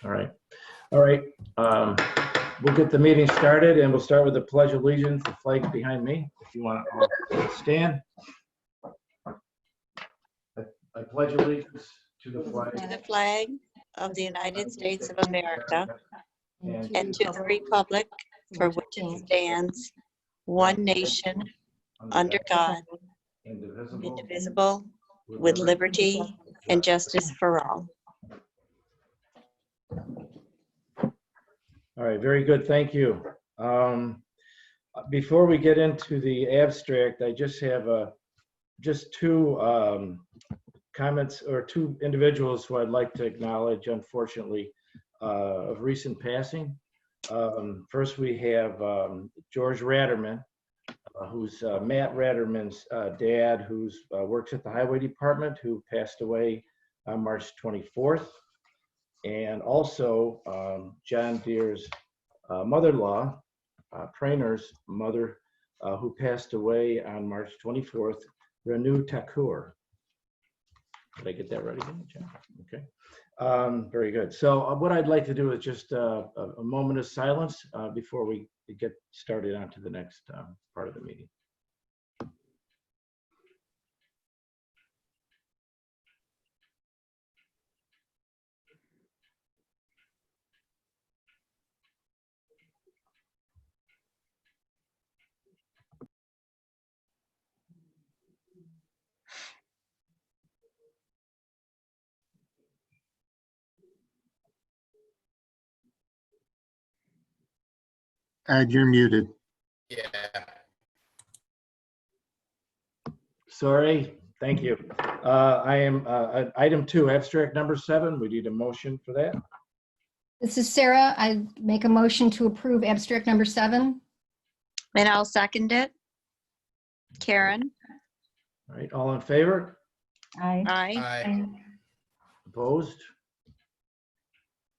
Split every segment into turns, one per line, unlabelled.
All right. All right. We'll get the meeting started, and we'll start with the Pledge of Allegiance. The flag's behind me. If you want to stand. I pledge allegiance to the
flag of the United States of America and to the republic for which it stands, one nation, under God, indivisible, with liberty and justice for all.
All right, very good. Thank you. Before we get into the abstract, I just have two comments, or two individuals who I'd like to acknowledge, unfortunately, of recent passing. First, we have George Ratterman, who's Matt Ratterman's dad, who works at the Highway Department, who passed away on March 24th. And also John Deere's mother-in-law, Prainer's mother, who passed away on March 24th, Renu Thakur. Did I get that right again, John? Okay. Very good. So what I'd like to do is just a moment of silence before we get started on to the next part of the meeting.
Ed, you're muted.
Yeah.
Sorry. Thank you. I am item 2, abstract number 7. We need a motion for that.
This is Sarah. I make a motion to approve abstract number 7.
And I'll second it. Karen?
All right. All in favor?
Aye.
Aye.
Opposed?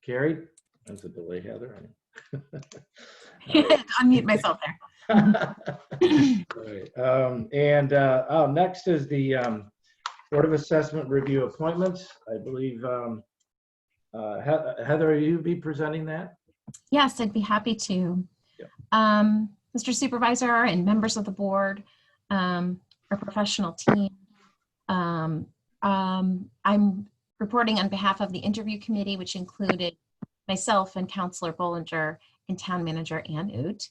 Carried? That's a delay, Heather.
Unmute myself there.
Right. Next is the Board of Assessment Review appointments. I believe, Heather, you be presenting that?
Yes, I'd be happy to.
Yep.
Mr. Supervisor and members of the board, our professional team, I'm reporting on behalf of the interview committee, which included myself and Councilor Bollinger and Town Manager Ann Oot.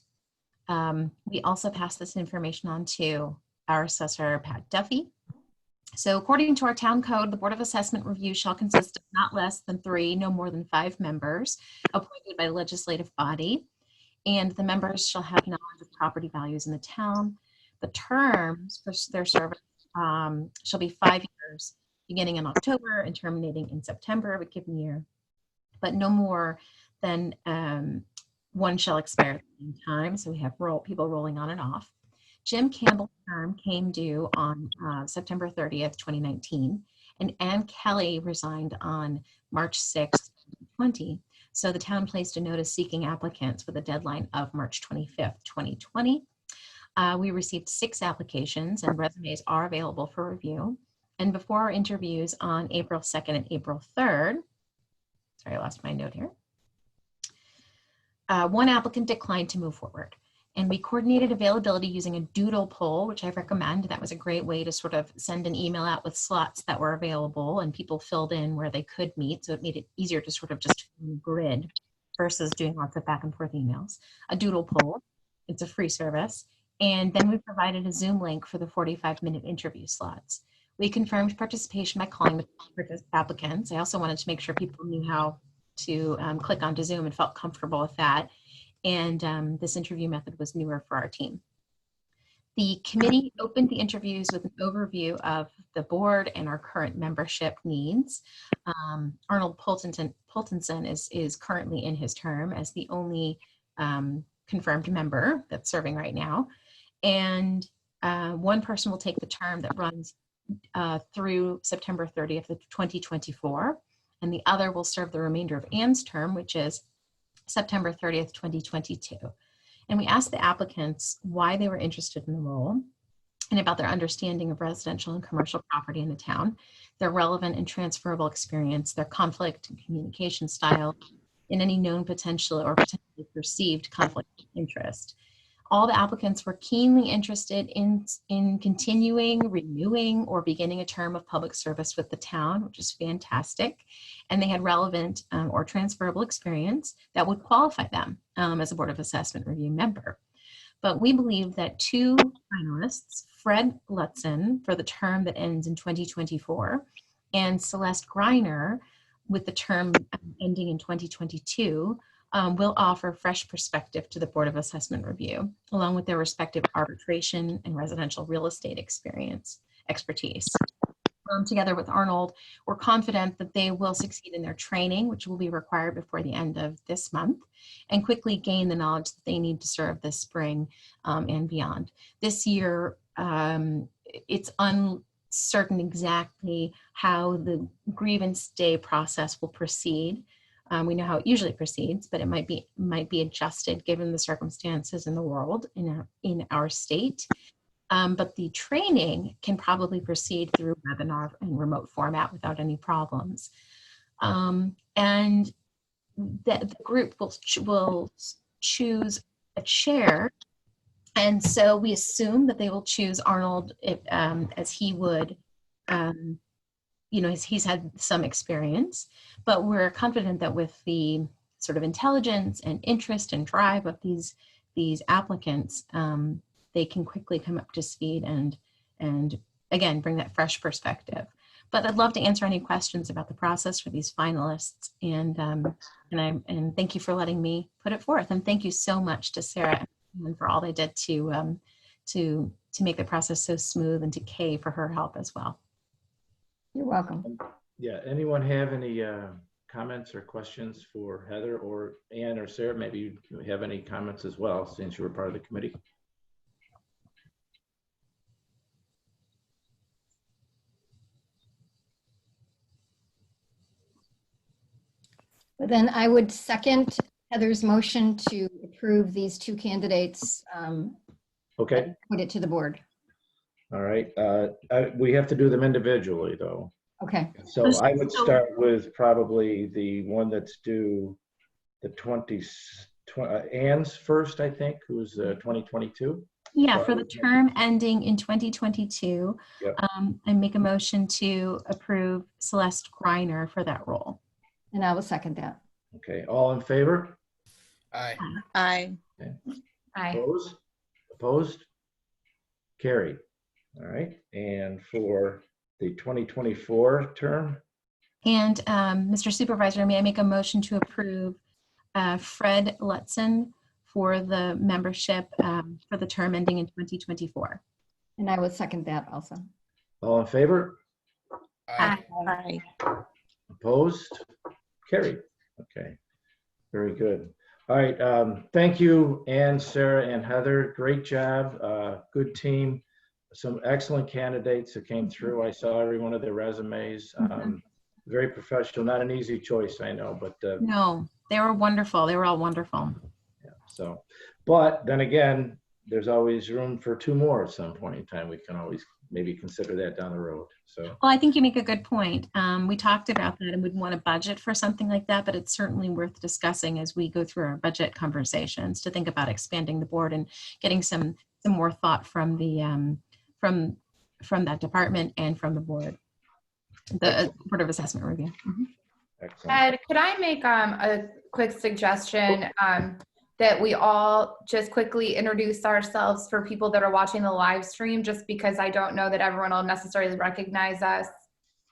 We also passed this information on to our assessor, Pat Duffy. So according to our town code, the Board of Assessment Review shall consist of not less than 3, no more than 5 members appointed by the legislative body. And the members shall have knowledge of property values in the town. The terms for their service shall be 5 years, beginning in October and terminating in September of a given year, but no more than one shall expire at the same time. So we have people rolling on and off. Jim Campbell's term came due on September 30th, 2019, and Ann Kelly resigned on March 6th, 2020. So the town placed a notice seeking applicants with a deadline of March 25th, 2020. We received 6 applications, and resumes are available for review. And before our interviews on April 2nd and April 3rd, sorry, I lost my note here. One applicant declined to move forward, and we coordinated availability using a doodle poll, which I recommend. That was a great way to sort of send an email out with slots that were available, and people filled in where they could meet. So it made it easier to sort of just grid versus doing lots of back and forth emails. A doodle poll, it's a free service. And then we provided a Zoom link for the 45-minute interview slots. We confirmed participation by calling the applicants. I also wanted to make sure people knew how to click onto Zoom and felt comfortable with that. And this interview method was newer for our team. The committee opened the interviews with an overview of the board and our current membership needs. Arnold Pultenson is currently in his term as the only confirmed member that's serving right now. And one person will take the term that runs through September 30th of 2024, and the other will serve the remainder of Ann's term, which is September 30th, 2022. And we asked the applicants why they were interested in the role and about their understanding of residential and commercial property in the town, their relevant and transferable experience, their conflict and communication style, in any known potential or potentially perceived conflict of interest. All the applicants were keenly interested in continuing, renewing, or beginning a term of public service with the town, which is fantastic. And they had relevant or transferable experience that would qualify them as a Board of Assessment Review member. But we believe that two finalists, Fred Lutzen for the term that ends in 2024, and Celeste Greiner with the term ending in 2022, will offer fresh perspective to the Board of Assessment Review, along with their respective arbitration and residential real estate expertise. Together with Arnold, we're confident that they will succeed in their training, which will be required before the end of this month, and quickly gain the knowledge that they need to serve this spring and beyond. This year, it's uncertain exactly how the grievance day process will proceed. We know how it usually proceeds, but it might be adjusted given the circumstances in the world, in our state. But the training can probably proceed through webinar and remote format without any problems. And the group will choose a chair. And so we assume that they will choose Arnold as he would, he's had some experience, but we're confident that with the sort of intelligence and interest and drive of these applicants, they can quickly come up to speed and again, bring that fresh perspective. But I'd love to answer any questions about the process for these finalists. And thank you for letting me put it forth. And thank you so much to Sarah and for all they did to make the process so smooth, and to Kay for her help as well.
You're welcome.
Yeah, anyone have any comments or questions for Heather or Ann or Sarah? Maybe you have any comments as well, since you were part of the committee.
But then I would second Heather's motion to approve these two candidates.
Okay.
And put it to the board.
All right. We have to do them individually, though.
Okay.
So I would start with probably the one that's due the 20th, Ann's first, I think, who's 2022.
Yeah, for the term ending in 2022,
Yep.
I make a motion to approve Celeste Greiner for that role.
And I will second that.
Okay. All in favor?
Aye.
Aye.
Aye.
Opposed? Opposed? Carried. All right. And for the 2024 term?
And Mr. Supervisor, may I make a motion to approve Fred Lutzen for the membership for the term ending in 2024?
And I will second that also.
All in favor?
Aye.
Aye.
Opposed? Carried. Okay. Very good. All right. Thank you, Ann, Sarah, and Heather. Great job. Good team. Some excellent candidates that came through. I saw every one of their resumes. Very professional. Not an easy choice, I know, but
No, they were wonderful. They were all wonderful.
yeah. So, but then again, there's always room for two more at some point in time. We can always maybe consider that down the road. So,
Well, I think you make a good point. We talked about that and we'd want to budget for something like that, but it's certainly worth discussing as we go through our budget conversations to think about expanding the board and getting some more thought from the from that department and from the board, the Board of Assessment Review.
excellent.
Ed, could I make a quick suggestion that we all just quickly introduce ourselves for people that are watching the live stream, just because I don't know that everyone will necessarily recognize us.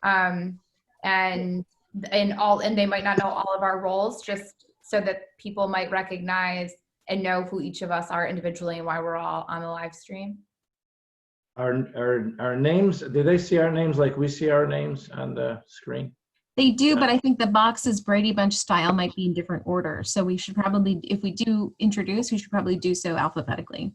And they might not know all of our roles, just so that people might recognize and know who each of us are individually and why we're all on the live stream.
Our names, do they see our names like we see our names on the screen?
They do, but I think the boxes Brady Bunch style might be in different order. So we should probably, if we do introduce, we should probably do so alphabetically.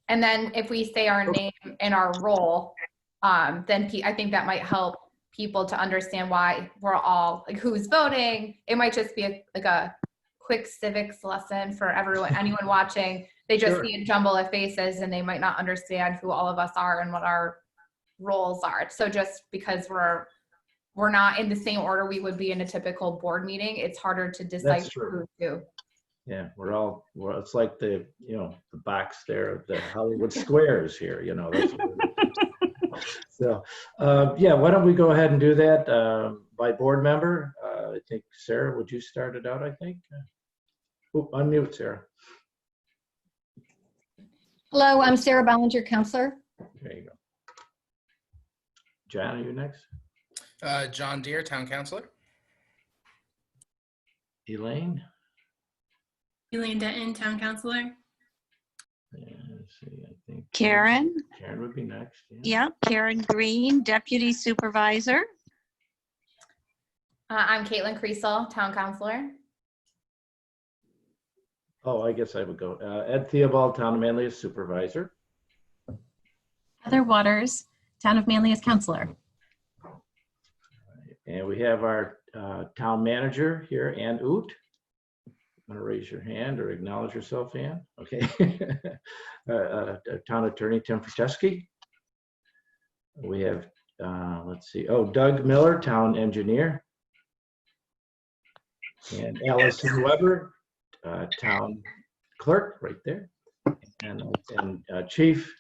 And then if we say our name and our role, then I think that might help people to understand why we're all, like, who's voting. It might just be like a quick civics lesson for anyone watching. They just
Sure.
see a jumble of faces and they might not understand who all of us are and what our roles are. So just because we're we're not in the same order we would be in a typical board meeting. It's harder to decipher
true.
who to.
Yeah, well, it's like the box there of the Hollywood Squares here, that's what it is. So, yeah, why don't we go ahead and do that by board member? I think, Sarah, would you start it out, I think? Oh, unmute, Sarah.
Hello, I'm Sarah Ballinger, counselor.
There you go. John, are you next?
John Deere, Town Councilor.
Elaine?
Elaine Denton, Town Councilor.
Yeah, let's see, I think.
Karen?
Karen would be next.
Yep, Karen Green, Deputy Supervisor.
I'm Caitlin Creasel, Town Councilor.
Oh, I guess I would go. Ed Theobald, Town of Manlius Supervisor.
Heather Waters, Town of Manlius Counselor.
And we have our town manager here, Ann Oot. Want to raise your hand or acknowledge yourself, Ann? Okay. Town attorney, Tim Frateski. We have, let's see, Doug Miller, town engineer. And Allison Weber, town clerk, right there. And Chief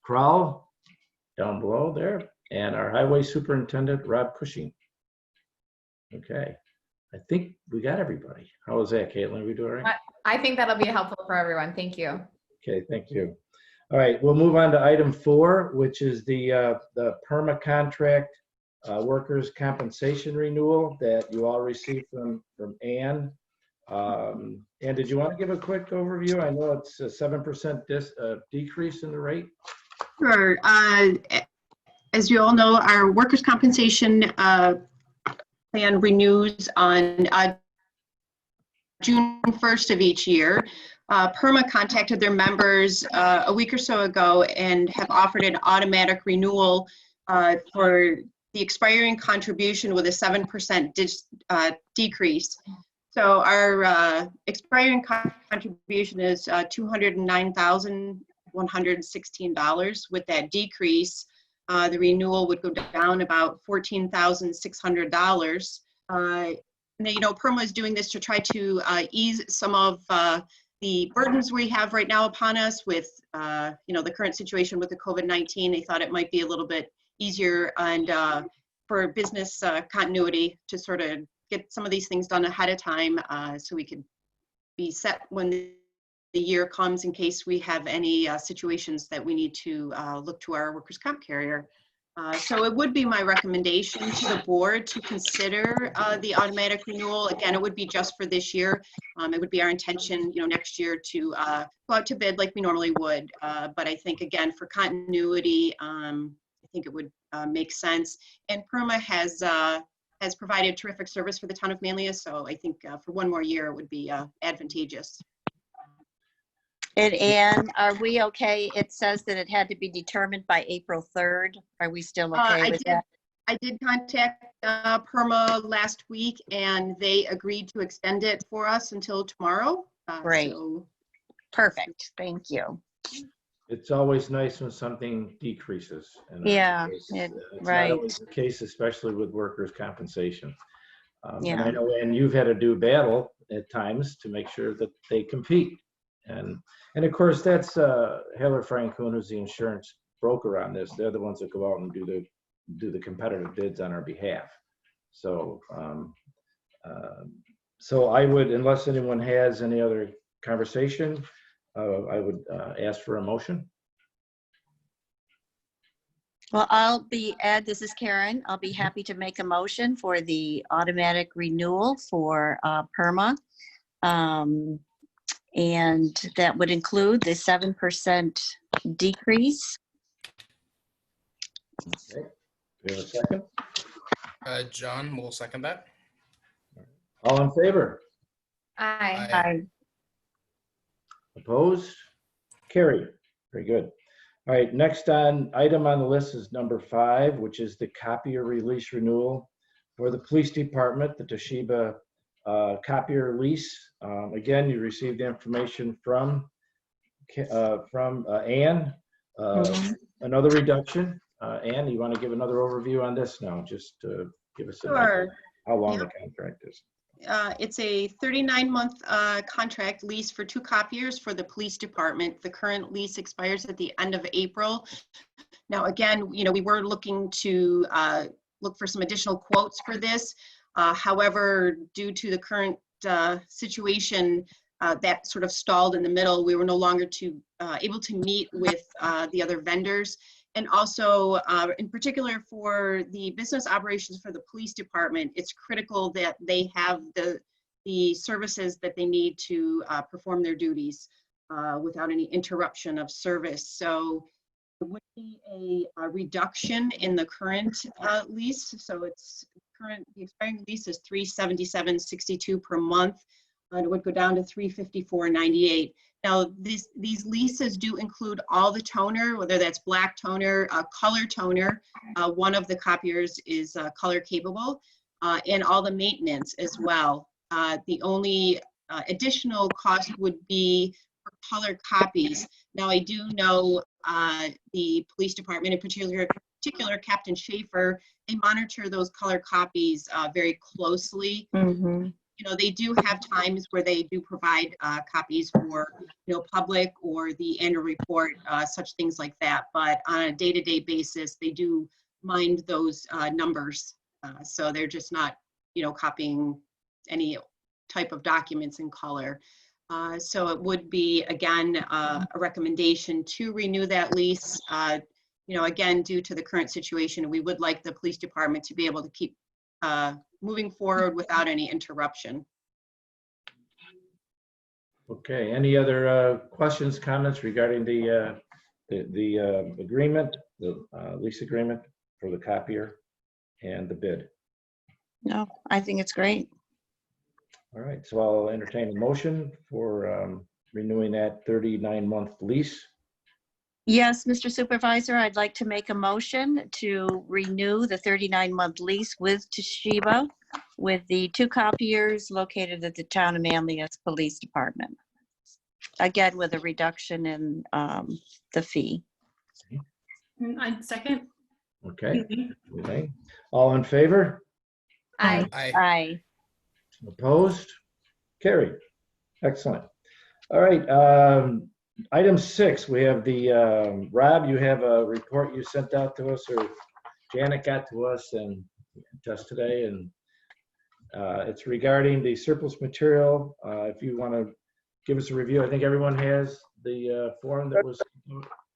Crowell, down below there. And our highway superintendent, Rob Cushing. Okay, I think we got everybody. How was that, Caitlin? Are we doing all right?
I think that'll be helpful for everyone. Thank you.
Okay, thank you. All right, we'll move on to item 4, which is the PERMA contract workers' compensation renewal that you all received from Ann. Ann, did you want to give a quick overview? I know it's a 7% decrease in the rate.
Sure. As you all know, our workers' compensation plan renews on June 1st of each year. PERMA contacted their members a week or so ago and have offered an automatic renewal for the expiring contribution with a 7% decrease. So our expiring contribution is $209,116. With that decrease, the renewal would go down about $14,600. PERMA is doing this to try to ease some of the burdens we have right now upon us with, the current situation with the COVID-19. They thought it might be a little bit easier and for business continuity to sort of get some of these things done ahead of time so we could be set when the year comes in case we have any situations that we need to look to our workers' comp carrier. So it would be my recommendation to the board to consider the automatic renewal. Again, it would be just for this year. It would be our intention, next year to go out to bid like we normally would. But I think, again, for continuity, I think it would make sense. And PERMA has provided terrific service for the town of Manlius. So I think for one more year, it would be advantageous.
And Ann, are we okay? It says that it had to be determined by April 3rd. Are we still okay with that?
I did contact PERMA last week and they agreed to extend it for us until tomorrow.
Great.
So,
Perfect. Thank you.
It's always nice when something decreases. And
Yeah,
it's
right.
not always the case, especially with workers' compensation. And
Yeah.
I know, and you've had to do battle at times to make sure that they compete. And of course, that's Heller Francoon, who's the insurance broker on this. They're the ones that go out and do the competitive bids on our behalf. So, so I would, unless anyone has any other conversation, I would ask for a motion.
Well, Ed, this is Karen. I'll be happy to make a motion for the automatic renewal for PERMA. And that would include the 7% decrease.
Okay. Do we have a second?
John will second that.
All in favor?
Aye.
Aye.
Opposed? Carried. Very good. All right, next item on the list is number 5, which is the copier release renewal for the police department, the Toshiba copier lease. Again, you received the information from Ann. Another reduction Ann, you want to give another overview on this now? Just give us an idea
Sure.
how long
Yep.
the contract is.
It's a 39-month contract lease for 2 copiers for the police department. The current lease expires at the end of April. Now, again, we were looking to look for some additional quotes for this. However, due to the current situation that sort of stalled in the middle, we were no longer able to meet with the other vendors. And also, in particular for the business operations for the police department, it's critical that they have the services that they need to perform their duties without any interruption of service. So it would be a reduction in the current lease. So the expiring lease is $377.62 per month. It would go down to $354.98. Now, these leases do include all the toner, whether that's black toner, color toner. One of the copiers is color capable, and all the maintenance as well. The only additional cost would be for color copies. Now, I do know the police department, in particular Captain Schaefer, they monitor those color copies very closely.
Mhm.
They do have times where they do provide copies for, public or the annual report, such things like that. But on a day-to-day basis, they do mind those numbers. So they're just not, copying any type of documents in color. So it would be, again, a recommendation to renew that lease. Again, due to the current situation, we would like the police department to be able to keep moving forward without any interruption.
Okay, any other questions, comments regarding the agreement, the lease agreement for the copier and the bid?
No, I think it's great.
All right, so I'll entertain a motion for renewing that 39-month lease.
Yes, Mr. Supervisor, I'd like to make a motion to renew the 39-month lease with Toshiba with the 2 copiers located at the Town of Manlius Police Department. Again, with a reduction in the fee.
I'd second.
Okay, Elaine. All in favor?
Aye.
Aye.
Aye.
Opposed? Carried. Excellent. All right, item 6, we have the, Rob, you have a report you sent out to us, or Janet got to us and just today, and it's regarding the surplus material. If you want to give us a review, I think everyone has the form that was.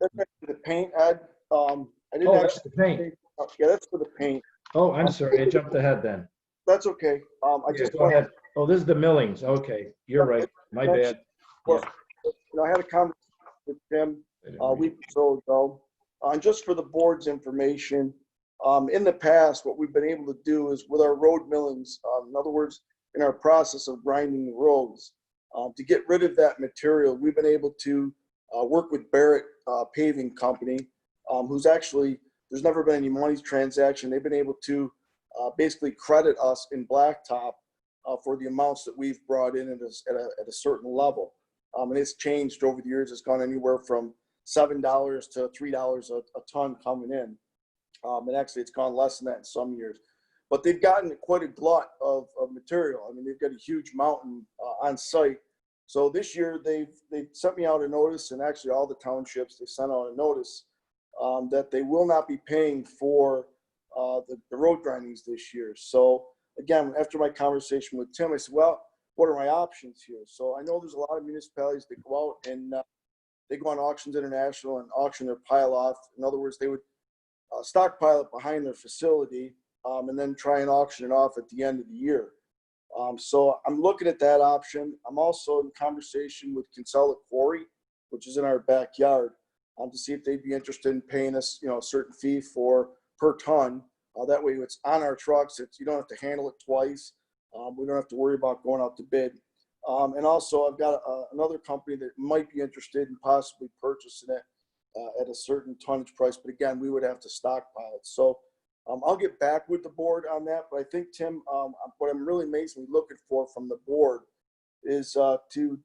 That's the paint, Ed. I didn't
Oh, that's
actually.
the paint.
Yeah, that's for the paint.
Oh, I'm sorry, I jumped ahead then.
That's okay. I
Yeah,
just
go ahead. Oh, this is the millings. Okay, you're right. My bad.
Well, I had a conversation with Tim a week or so ago. And just for the board's information, in the past, what we've been able to do is with our road millings, in other words, in our process of grinding the roads, to get rid of that material, we've been able to work with Barrett Paving Company, who's actually, there's never been any money transaction. They've been able to basically credit us in blacktop for the amounts that we've brought in at a certain level. And it's changed over the years. It's gone anywhere from $7 to $3 a ton coming in. And actually it's gone less than that in some years. But they've gotten quite a glut of material. I mean, they've got a huge mountain on site. So this year they've sent me out a notice, and actually all the townships, they sent out a notice that they will not be paying for the road grindings this year. So again, after my conversation with Tim, I said, well, what are my options here? So I know there's a lot of municipalities that go out and they go on Auctions International and auction their pile off. In other words, they would stockpile it behind their facility and then try and auction it off at the end of the year. So I'm looking at that option. I'm also in conversation with Kinsella Quarry, which is in our backyard, to see if they'd be interested in paying us, a certain fee per ton. That way it's on our trucks. You don't have to handle it twice. We don't have to worry about going out to bid. And also I've got another company that might be interested in possibly purchasing it at a certain tonnage price. But again, we would have to stockpile it. So I'll get back with the board on that. But I think, Tim, what I'm really amazingly looking for from the board is to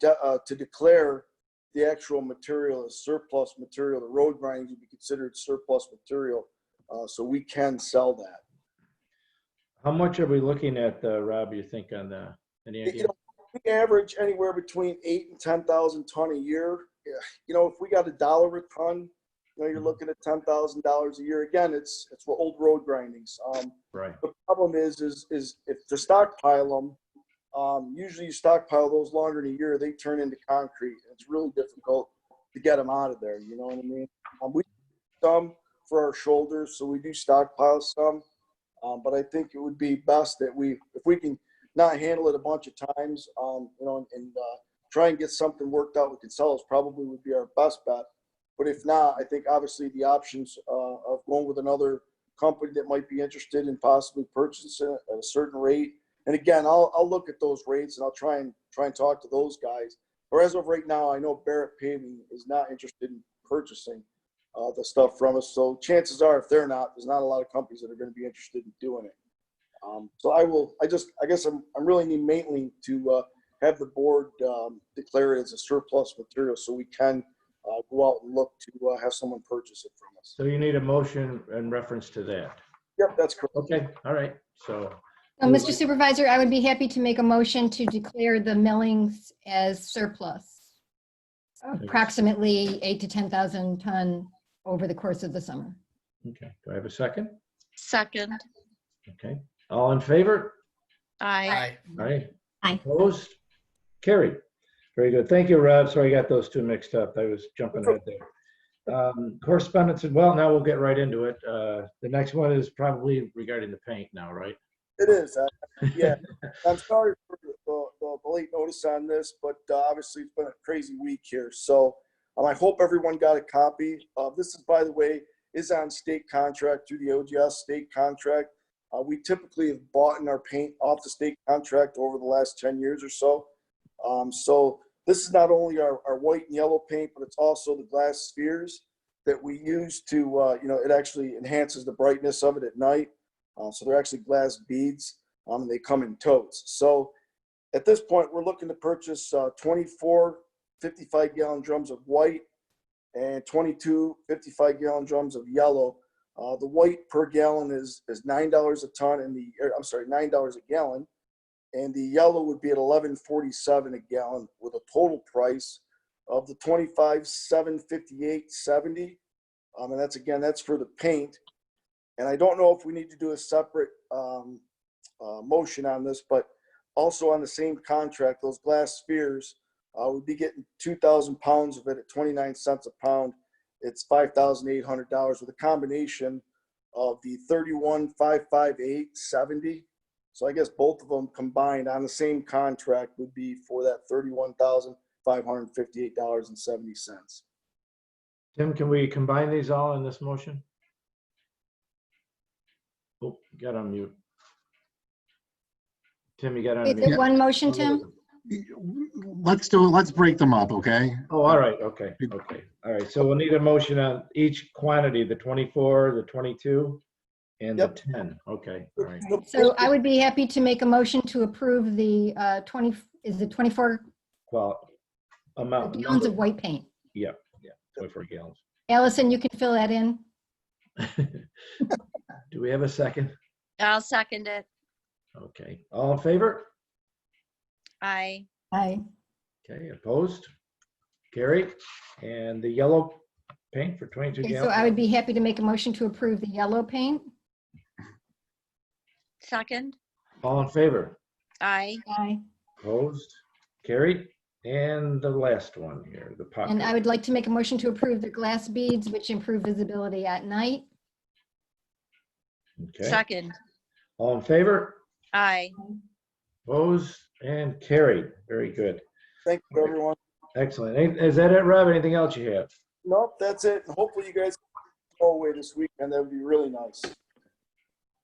declare the actual material as surplus material. The road grindings would be considered surplus material so we can sell that.
How much are we looking at, Rob, you think on the, any
You
idea?
know, we average anywhere between 8 and 10,000 ton a year. Yeah, you know, if we got $1 a ton, you know, you're looking at $10,000 a year. Again, it's for old road grindings.
Right.
The problem is if to stockpile them, usually you stockpile those longer than a year, they turn into concrete. It's really difficult to get them out of there. You know what I mean? We do some for our shoulders, so we do stockpile some. But I think it would be best that if we can not handle it a bunch of times, you know, and try and get something worked out we can sell, probably would be our best bet. But if not, I think obviously the options of going with another company that might be interested in possibly purchasing at a certain rate. And again, I'll look at those rates and I'll try and talk to those guys. Or as of right now, I know Barrett Paving is not interested in purchasing the stuff from us. So chances are, if they're not, there's not a lot of companies that are going to be interested in doing it. So I guess I'm really need mainly to have the board declare it as a surplus material so we can go out and look to have someone purchase it from us.
So you need a motion in reference to that.
Yep, that's correct.
Okay, all right, so.
Mr. Supervisor, I would be happy to make a motion to declare the millings as surplus. Approximately 8 to 10,000 ton over the course of the summer.
Okay, do I have a second?
Second.
Okay, all in favor?
Aye.
Aye.
Aye.
Opposed? Carried. Very good. Thank you, Rob. Sorry I got those two mixed up. I was jumping ahead there. Correspondence, well, now we'll get right into it. The next one is probably regarding the paint now, right?
It is. Yeah. I'm sorry for the late notice on this, but obviously it's been a crazy week here. So I hope everyone got a copy. This is, by the way, is on state contract through the OGS state contract. We typically have bought in our paint off the state contract over the last 10 years or so. So this is not only our white and yellow paint, but it's also the glass spheres that we use to, you know, it actually enhances the brightness of it at night. So they're actually glass beads, and they come in totes. So at this point, we're looking to purchase 24 55-gallon drums of white and 22 55-gallon drums of yellow. The white per gallon is $9 a ton, and $9 a gallon, and the yellow would be at $11.47 a gallon with a total price of the 25 $758.70, and that's for the paint. And I don't know if we need to do a separate motion on this, but also on the same contract, those glass spheres, we'd be getting 2,000 pounds of it at 29 cents a pound. It's $5,800 with a combination of the 31,558.70. So I guess both of them combined on the same contract would be for that $31,558.70.
Tim, can we combine these all in this motion? Oh, you got on mute. Tim, you got on
Is
mute.
it one motion, Tim?
Let's break them up, okay?
Oh, all right, okay, okay. All right, so we'll need a motion on each quantity, the 24, the 22, and the 10. Okay, all right.
So I would be happy to make a motion to approve the 24
Well, amount.
gallons of white paint.
Yeah, 24 gallons.
Allison, you can fill that in.
Do we have a second?
I'll second it.
Okay, all in favor?
Aye.
Aye.
Okay, opposed? Carried. And the yellow paint for 22
Okay, so
gallons?
I would be happy to make a motion to approve the yellow paint.
Second.
All in favor?
Aye.
Aye.
Opposed? Carried. And the last one here, the pocket.
And I would like to make a motion to approve the glass beads, which improve visibility at night.
Okay,
Second.
all in favor?
Aye.
Opposed and carried. Very good.
Thank you, everyone.
Excellent. Is that it, Rob? Anything else you have?
Nope, that's it. Hopefully you guys go away this weekend. That would be really nice.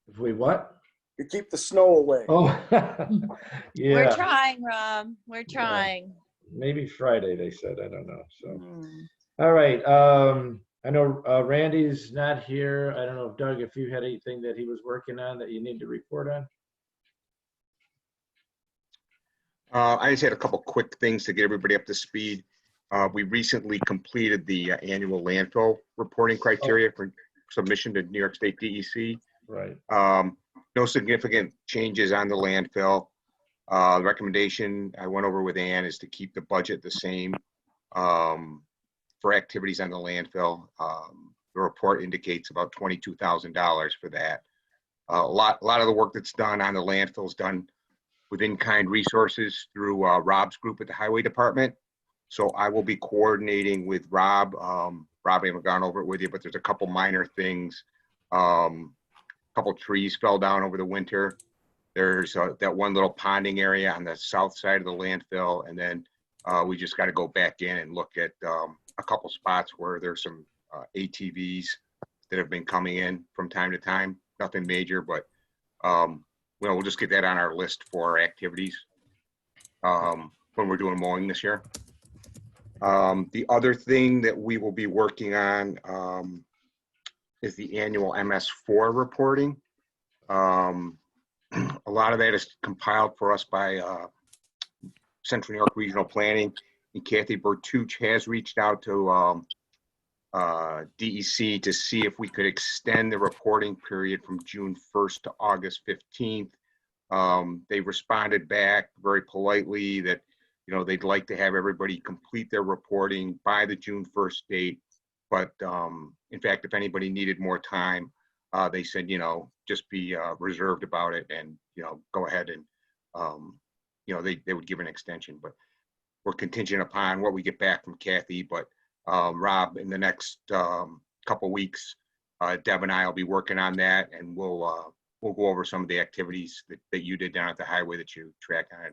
If we what?
You keep the snow away.
Oh,
We're
yeah.
trying, Rob. We're trying.
Maybe Friday, they said. I don't know. So,
Hmm.
all right. I know Randy's not here. I don't know, Doug, if you had anything that he was working on that you need to report on?
I just had a couple quick things to get everybody up to speed. We recently completed the annual landfill reporting criteria for submission to New York State DEC.
Right.
No significant changes on the landfill. The recommendation I went over with Ann is to keep the budget the same for activities on the landfill. The report indicates about $22,000 for that. A lot of the work that's done on the landfill is done with in-kind resources through Rob's group at the Highway Department. So I will be coordinating with Rob. Rob, I haven't gone over it with you, but there's a couple minor things. A couple trees fell down over the winter. There's that one little ponding area on the south side of the landfill. And then we just got to go back in and look at a couple spots where there's some ATVs that have been coming in from time to time. Nothing major, but we'll just get that on our list for our activities when we're doing mowing this year. The other thing that we will be working on is the annual MS4 reporting. A lot of that is compiled for us by Central New York Regional Planning, and Kathy Bertucci has reached out to DEC to see if we could extend the reporting period from June 1st to August 15th. They responded back very politely that, you know, they'd like to have everybody complete their reporting by the June 1st date. But in fact, if anybody needed more time, they said, you know, just be reserved about it and, you know, go ahead and, you know, they would give an extension. But we're contingent upon what we get back from Kathy. But Rob, in the next couple weeks, Deb and I will be working on that, and we'll go over some of the activities that you did down at the highway that you track on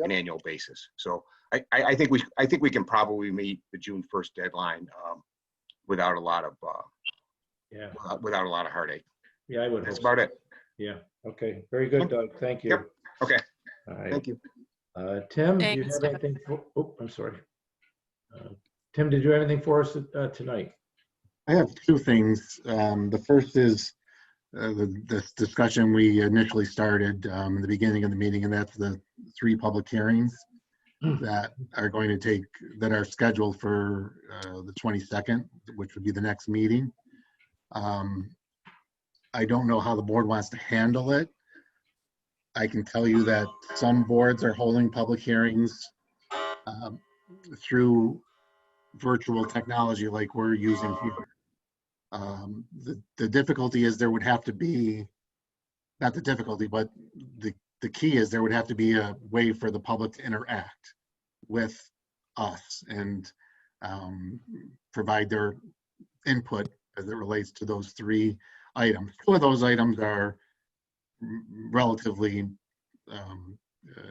an annual basis. So I think we can probably meet the June 1st deadline without a lot of without a lot of heartache.
Yeah, I would.
That's about it.
Yeah. Okay. Very good, Doug. Thank you.
Yep. Okay.
All right.
Thank you.
Tim, do you
Thanks,
have
Doug.
anything? Oh, I'm sorry. Tim, did you have anything for us tonight?
I have two things. The first is this discussion we initially started in the beginning of the meeting, and that's the 3 public hearings that are going to take, that are scheduled for the 22nd, which would be the next meeting. I don't know how the board wants to handle it. I can tell you that some boards are holding public hearings through virtual technology like we're using here. The difficulty is there would have to be, not the difficulty, but the key is there would have to be a way for the public to interact with us and provide their input as it relates to those 3 items. 2 of those items are relatively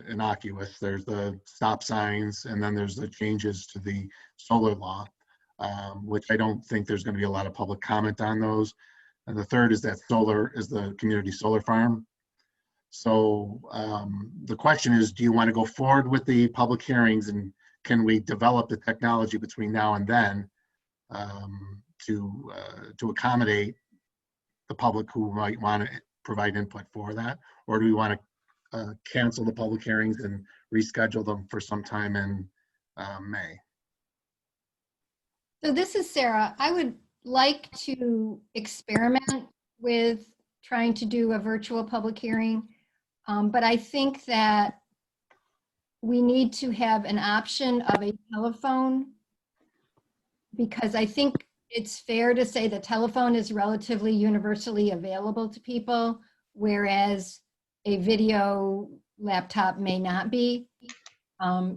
innocuous. There's the stop signs, and then there's the changes to the solar law, which I don't think there's going to be a lot of public comment on those. And the third is that solar is the community solar farm. So the question is, do you want to go forward with the public hearings, and can we develop the technology between now and then to accommodate the public who might want to provide input for that? Or do we want to cancel the public hearings and reschedule them for some time in May?
So this is Sarah. I would like to experiment with trying to do a virtual public hearing, but I think that we need to have an option of a telephone, because I think it's fair to say the telephone is relatively universally available to people, whereas a video laptop may not be.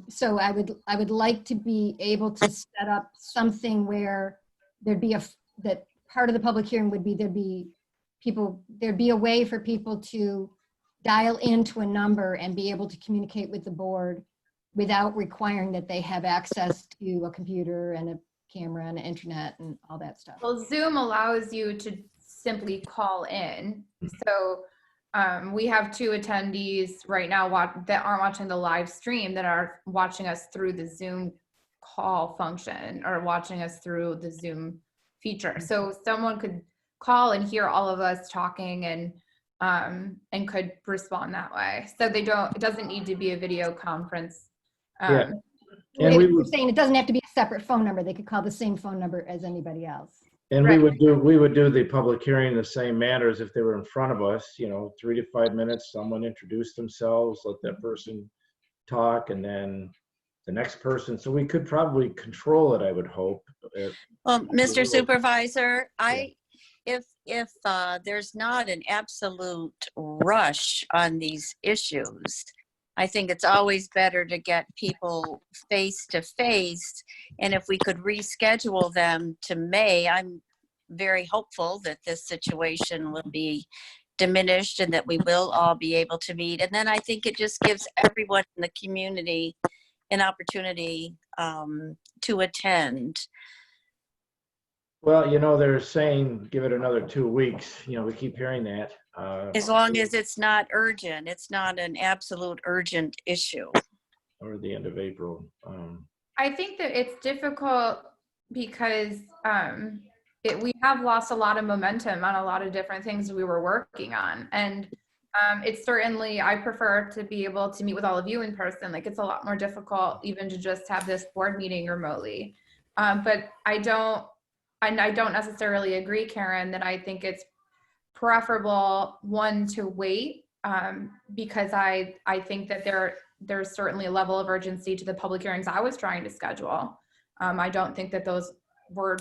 So I would like to be able to set up something where there'd be that part of the public hearing would be there'd be a way for people to dial into a number and be able to communicate with the board without requiring that they have access to a computer and a camera and internet and all that stuff.
Well, Zoom allows you to simply call in. So we have 2 attendees right now that aren't watching the live stream, that are watching us through the Zoom call function or watching us through the Zoom feature. So someone could call and hear all of us talking and could respond that way. So it doesn't need to be a video conference.
Yeah. And
We're saying it doesn't have to be a separate phone number. They could call the same phone number as anybody else.
And
Right.
we would do the public hearing in the same manner as if they were in front of us, 3 to 5 minutes, someone introduce themselves, let that person talk, and then the next person. So we could probably control it, I would hope.
Well, Mr.
little-
Supervisor, if there's not an absolute rush on these issues, I think it's always better to get people face to face. And if we could reschedule them to May, I'm very hopeful that this situation will be diminished and that we will all be able to meet. And then I think it just gives everyone in the community an opportunity to attend.
Well, they're saying, give it another 2 weeks. We keep hearing that.
As long as it's not urgent, it's not an absolute urgent issue.
Or the end of April.
I think that it's difficult because we have lost a lot of momentum on a lot of different things we were working on. And it's certainly, I prefer to be able to meet with all of you in person. Like, it's a lot more difficult even to just have this board meeting remotely. But I don't necessarily agree, Karen, that I think it's preferable, one, to wait, because I think that there's certainly a level of urgency to the public hearings I was trying to schedule. I don't think that those were,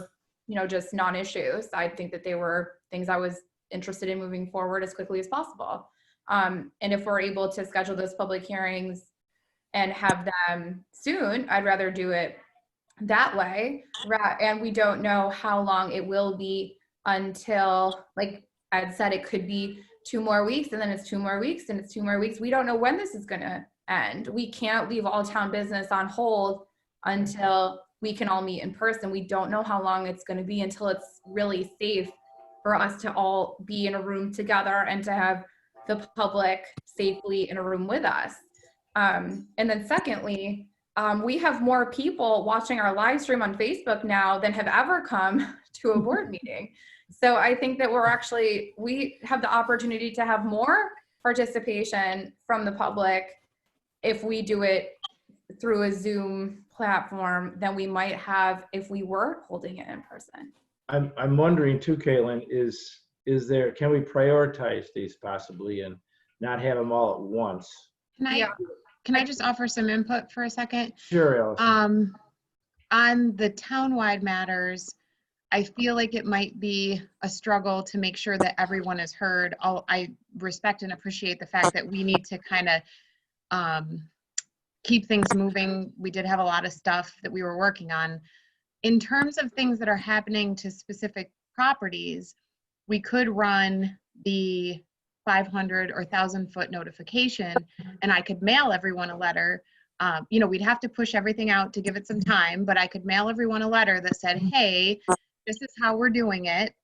just non-issues. I think that they were things I was interested in moving forward as quickly as possible. And if we're able to schedule those public hearings and have them soon, I'd rather do it that way. And we don't know how long it will be until, like I'd said, it could be 2 more weeks, and then it's 2 more weeks, and it's 2 more weeks. We don't know when this is going to end. We can't leave all town business on hold until we can all meet in person. We don't know how long it's going to be until it's really safe for us to all be in a room together and to have the public safely in a room with us. And then secondly, we have more people watching our live stream on Facebook now than have ever come to a board meeting. So I think that we have the opportunity to have more participation from the public if we do it through a Zoom platform than we might have if we were holding it in person.
I'm wondering too, Caitlin, can we prioritize these possibly and not have them all at once?
Can I just offer some input for a second?
Sure, Allison.
On the townwide matters, I feel like it might be a struggle to make sure that everyone is heard. I respect and appreciate the fact that we need to kind of keep things moving. We did have a lot of stuff that we were working on. In terms of things that are happening to specific properties, we could run the 500 or 1,000-foot notification, and I could mail everyone a letter. We'd have to push everything out to give it some time, but I could mail everyone a letter that said, hey, this is how we're doing it.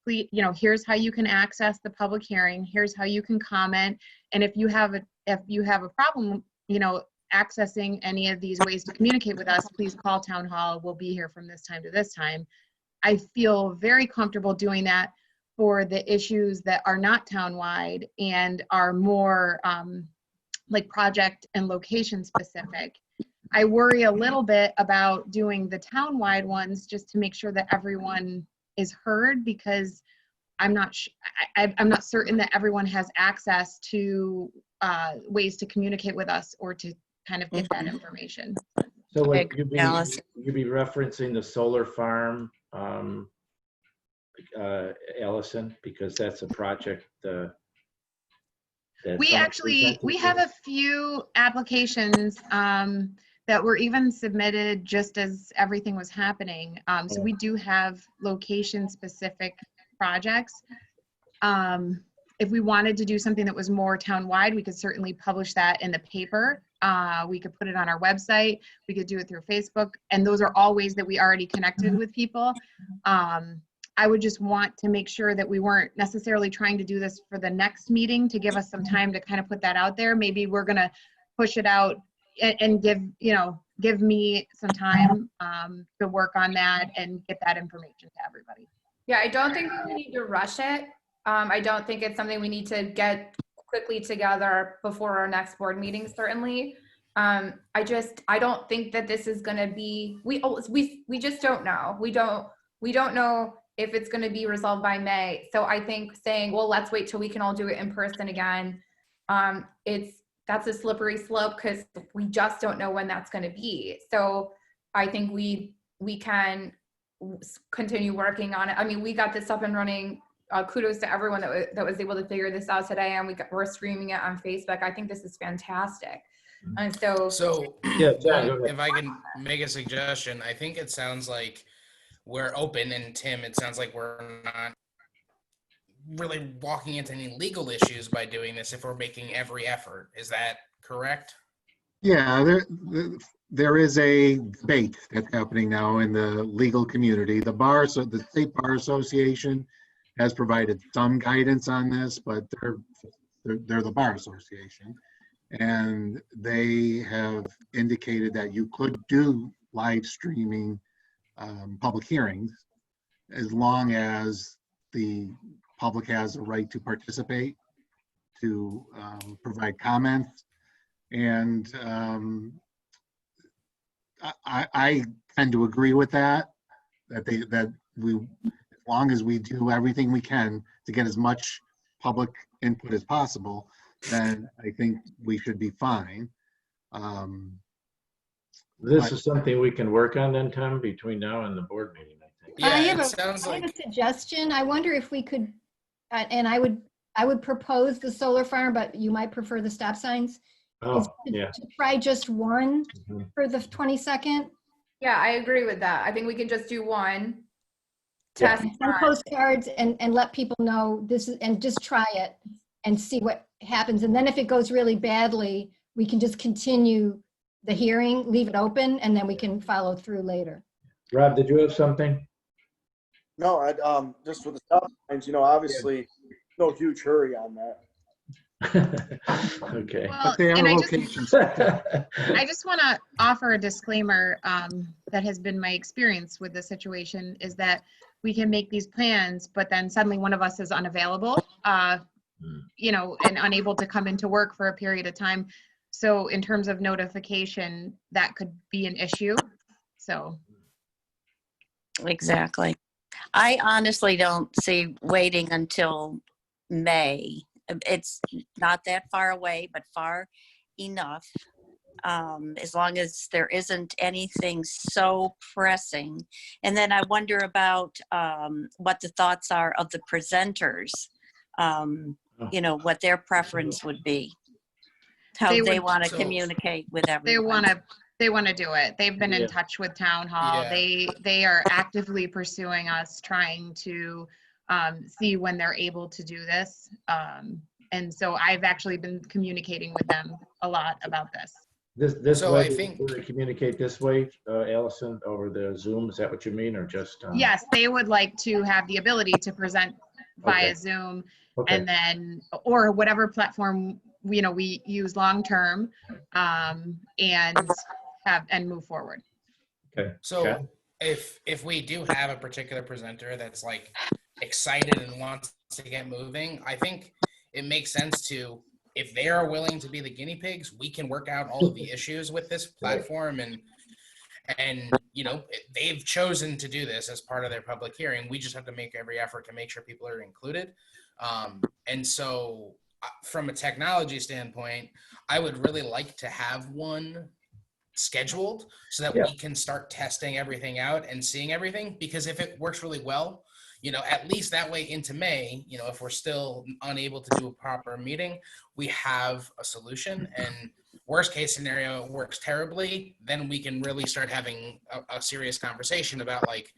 Please, here's how you can access the public hearing. Here's how you can comment. And if you have a problem, accessing any of these ways to communicate with us, please call town hall. We'll be here from this time to this time. I feel very comfortable doing that for the issues that are not townwide and are more like project and location specific. I worry a little bit about doing the townwide ones just to make sure that everyone is heard, because I'm not certain that everyone has access to ways to communicate with us or to kind of get that information.
So
Okay,
like you'd
Allison.
be referencing the solar farm, Allison, because that's a project that
We have a few applications that were even submitted just as everything was happening. So we do have location specific projects. If we wanted to do something that was more townwide, we could certainly publish that in the paper. We could put it on our website. We could do it through Facebook. And those are all ways that we already connected with people. I would just want to make sure that we weren't necessarily trying to do this for the next meeting to give us some time to kind of put that out there. Maybe we're going to push it out and give me some time to work on that and get that information to everybody.
Yeah, I don't think we need to rush it. I don't think it's something we need to get quickly together before our next board meeting, certainly. I don't think that this is going to be, we just don't know. We don't we don't know if it's going to be resolved by May. So I think saying, well, let's wait till we can all do it in person again. That's a slippery slope because we just don't know when that's going to be. So I think we can continue working on it. I mean, we got this up and running. Kudos to everyone that was able to figure this out today, and we're streaming it on Facebook. I think this is fantastic. And
So
Yeah, John, go ahead.
if I can make a suggestion, I think it sounds like we're open, and Tim, it sounds like we're not really walking into any legal issues by doing this if we're making every effort. Is that correct?
Yeah, there is a debate that's happening now in the legal community. The State Bar Association has provided some guidance on this, but they're the Bar Association. And they have indicated that you could do live streaming public hearings as long as the public has a right to participate, to provide comments. And I tend to agree with that, as long as we do everything we can to get as much public input as possible, then I think we should be fine.
This is something we can work on then, Tom, between now and the board meeting, I think.
Yeah,
I have
it
a
sounds like
suggestion. I wonder if we could, and I would propose the solar farm, but you might prefer the stop signs.
Oh,
is to-
yeah.
to try just one
Mhm.
for the 22nd.
yeah, I agree with that. I think we can just do one
Yeah.
test.
Send
run.
postcards and let people know this is, and just try it and see what happens. And then if it goes really badly, we can just continue the hearing, leave it open, and then we can follow through later.
Rob, did you have something?
No, just for the stop signs, obviously, no huge hurry on that.
Okay.
Well,
But they are
and I just,
locations.
I just want to offer a disclaimer that has been my experience with the situation is that we can make these plans, but then suddenly one of us is unavailable, and unable to come into work for a period of time. So in terms of notification, that could be an issue. So.
Exactly. I honestly don't see waiting until May. It's not that far away, but far enough. As long as there isn't anything so pressing. And then I wonder about what the thoughts are of the presenters, what their preference would be, how they want to communicate with everyone.
They want to do it. They've been
Yeah.
in touch with Town Hall.
Yeah.
They are actively pursuing us, trying to see when they're able to do this. And so I've actually been communicating with them a lot about this.
This
So
way,
I think-
we communicate this way, Allison, over the Zoom. Is that what you mean, or just?
Yes, they would like to have the ability to present via
Okay.
Zoom,
Okay.
and then, or whatever platform, we use long-term, and move forward.
Okay.
So
Got
if we do have a particular presenter that's like excited and wants to get moving, I think it makes sense to, if they are willing to be the guinea pigs, we can work out all of the issues with this platform, and they've chosen to do this as part of their public hearing. We just have to make every effort to make sure people are included. And so from a technology standpoint, I would really like to have one scheduled so that we can start testing everything out and seeing everything, because if it works really well, at least that way into May, if we're still unable to do a proper meeting, we have a solution. And worst case scenario, it works terribly, then we can really start having a serious conversation about, like,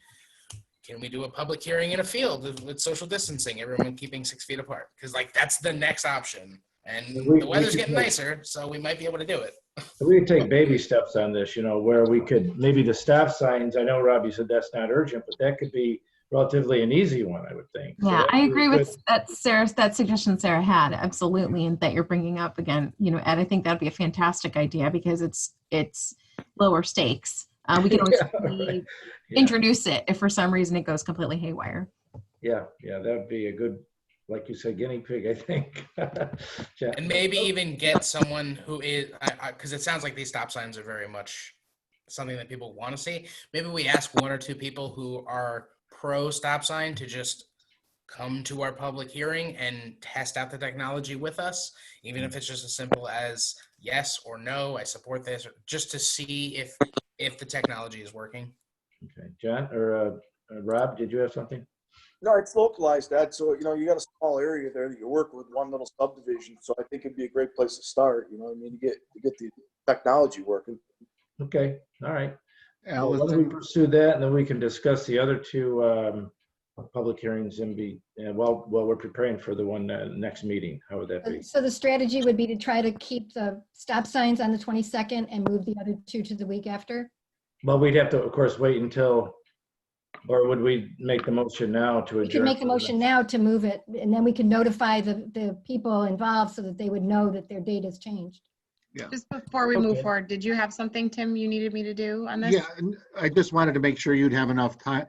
can we do a public hearing in a field with social distancing, everyone keeping 6 feet apart? Because that's the next option. And the weather's getting nicer, so we might be able to do it.
We could take baby steps on this, where we could, maybe the stop signs, I know, Rob, you said that's not urgent, but that could be relatively an easy one, I would think.
Yeah, I agree with that suggestion Sarah had, absolutely, and that you're bringing up again, Ed, I think that'd be a fantastic idea because it's lower stakes. We can always introduce it if for some reason it goes completely haywire.
Yeah, that would be a good, like you said, guinea pig, I think.
And maybe even get someone who is, because it sounds like these stop signs are very much something that people want to see. Maybe we ask 1 or 2 people who are pro stop sign to just come to our public hearing and test out the technology with us, even if it's just as simple as yes or no, I support this, or just to see if the technology is working.
Okay, John or Rob, did you have something?
No, it's localized, Ed. So, you got a small area there that you work with, one little subdivision. So I think it'd be a great place to start, I mean, to get the technology working.
Okay, all right. Well, why don't we
Allison,
pursue that, and then we can discuss the other two public hearings while we're preparing for the one next meeting. How would that be?
So the strategy would be to try to keep the stop signs on the 22nd and move the other two to the week after?
Well, we'd have to, of course, wait until, or would we make the motion now to adjourn?
We could make the motion now to move it, and then we can notify the people involved so that they would know that their date has changed.
Just before we move
Okay.
forward, did you have something, Tim, you needed me to do on this?
yeah, and I just wanted to make sure you'd have enough time.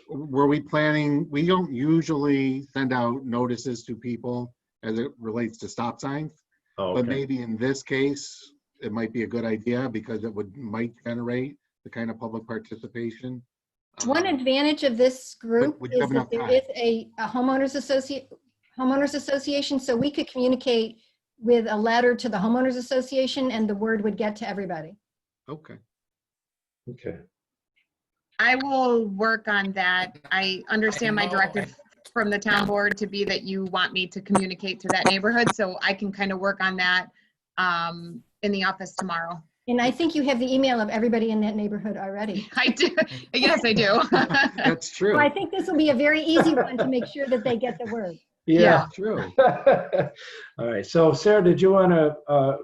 Were we planning, we don't usually send out notices to people as it relates to stop signs,
Oh,
but
okay.
maybe in this case, it might be a good idea because it might generate the kind of public participation.
One advantage of this group
would you
is
have
that
enough
there
time?
is a homeowners association, so we could communicate with a letter to the homeowners association and the word would get to everybody.
Okay.
Okay.
I will work on that. I understand my directive from the town board to be that you want me to communicate to that neighborhood, so I can kind of work on that in the office tomorrow.
And I think you have the email of everybody in that neighborhood already.
I do. Yes, I do.
That's true.
So I think this will be a very easy one to make sure that they get the word.
Yeah.
True.
All right. So Sarah, did you want to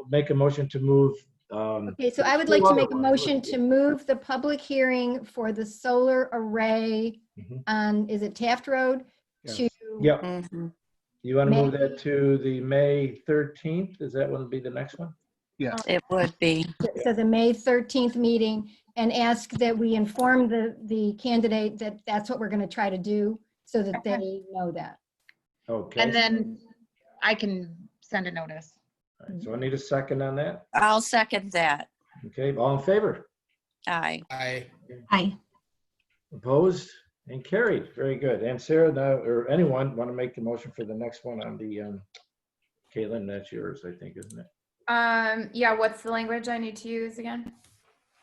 make a motion to move?
Okay, so I would like to make a motion to move the public hearing for the solar array
Mhm.
on, is it Taft Road?
Yes.
To
Yep.
Mhm.
You want to move
May-
that to the May 13th? Is that one be the next one?
It would be.
So the May 13th meeting, and ask that we inform the candidate that that's what we're going to try to do so that they know that.
Okay.
And then I can send a notice.
All right, so I need a second on that.
I'll second that.
Okay, all in favor?
Aye.
Hi.
Opposed and carried. Very good. And Sarah, now, or anyone want to make the motion for the next one on the, Caitlin, that's yours, I think, isn't it?
Yeah, what's the language I need to use again?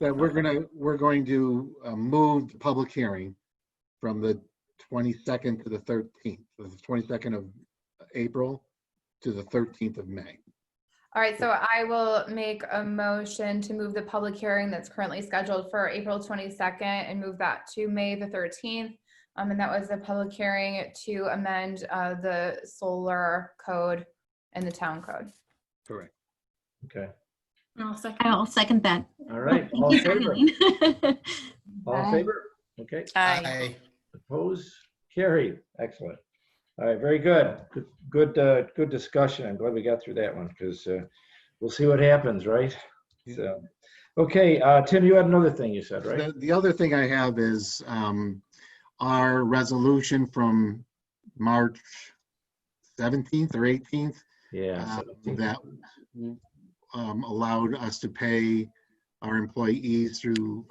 That we're going to move the public hearing from the 22nd to the 13th, the 22nd of April to the 13th of May.
All right, so I will make a motion to move the public hearing that's currently scheduled for April 22nd and move that to May the 13th. And that was a public hearing to amend the solar code and the town code.
Correct.
Okay.
I'll second that.
All right.
Thank
All
you,
in favor?
Eileen.
All in
Aye.
favor? Okay.
Aye.
Opposed? Carried. Excellent. All right, very good. Good discussion. I'm glad we got through that one because we'll see what happens, right? So, okay, Tim, you had another thing you said, right?
The other thing I have is our resolution from March 17th or 18th
Yeah.
that allowed us to pay our employees through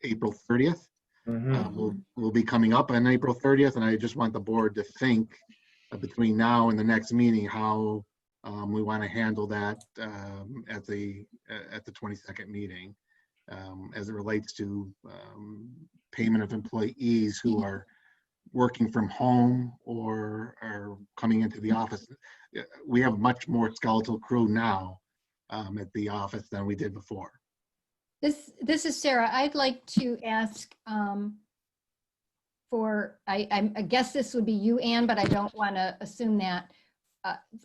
April 30th.
Mhm.
Will be coming up on April 30th, and I just want the board to think between now and the next meeting how we want to handle that at the 22nd meeting as it relates to payment of employees who are working from home or are coming into the office. We have much more skeletal crew now at the office than we did before.
This is Sarah. I'd like to ask for, I guess this would be you, Ann, but I don't want to assume that,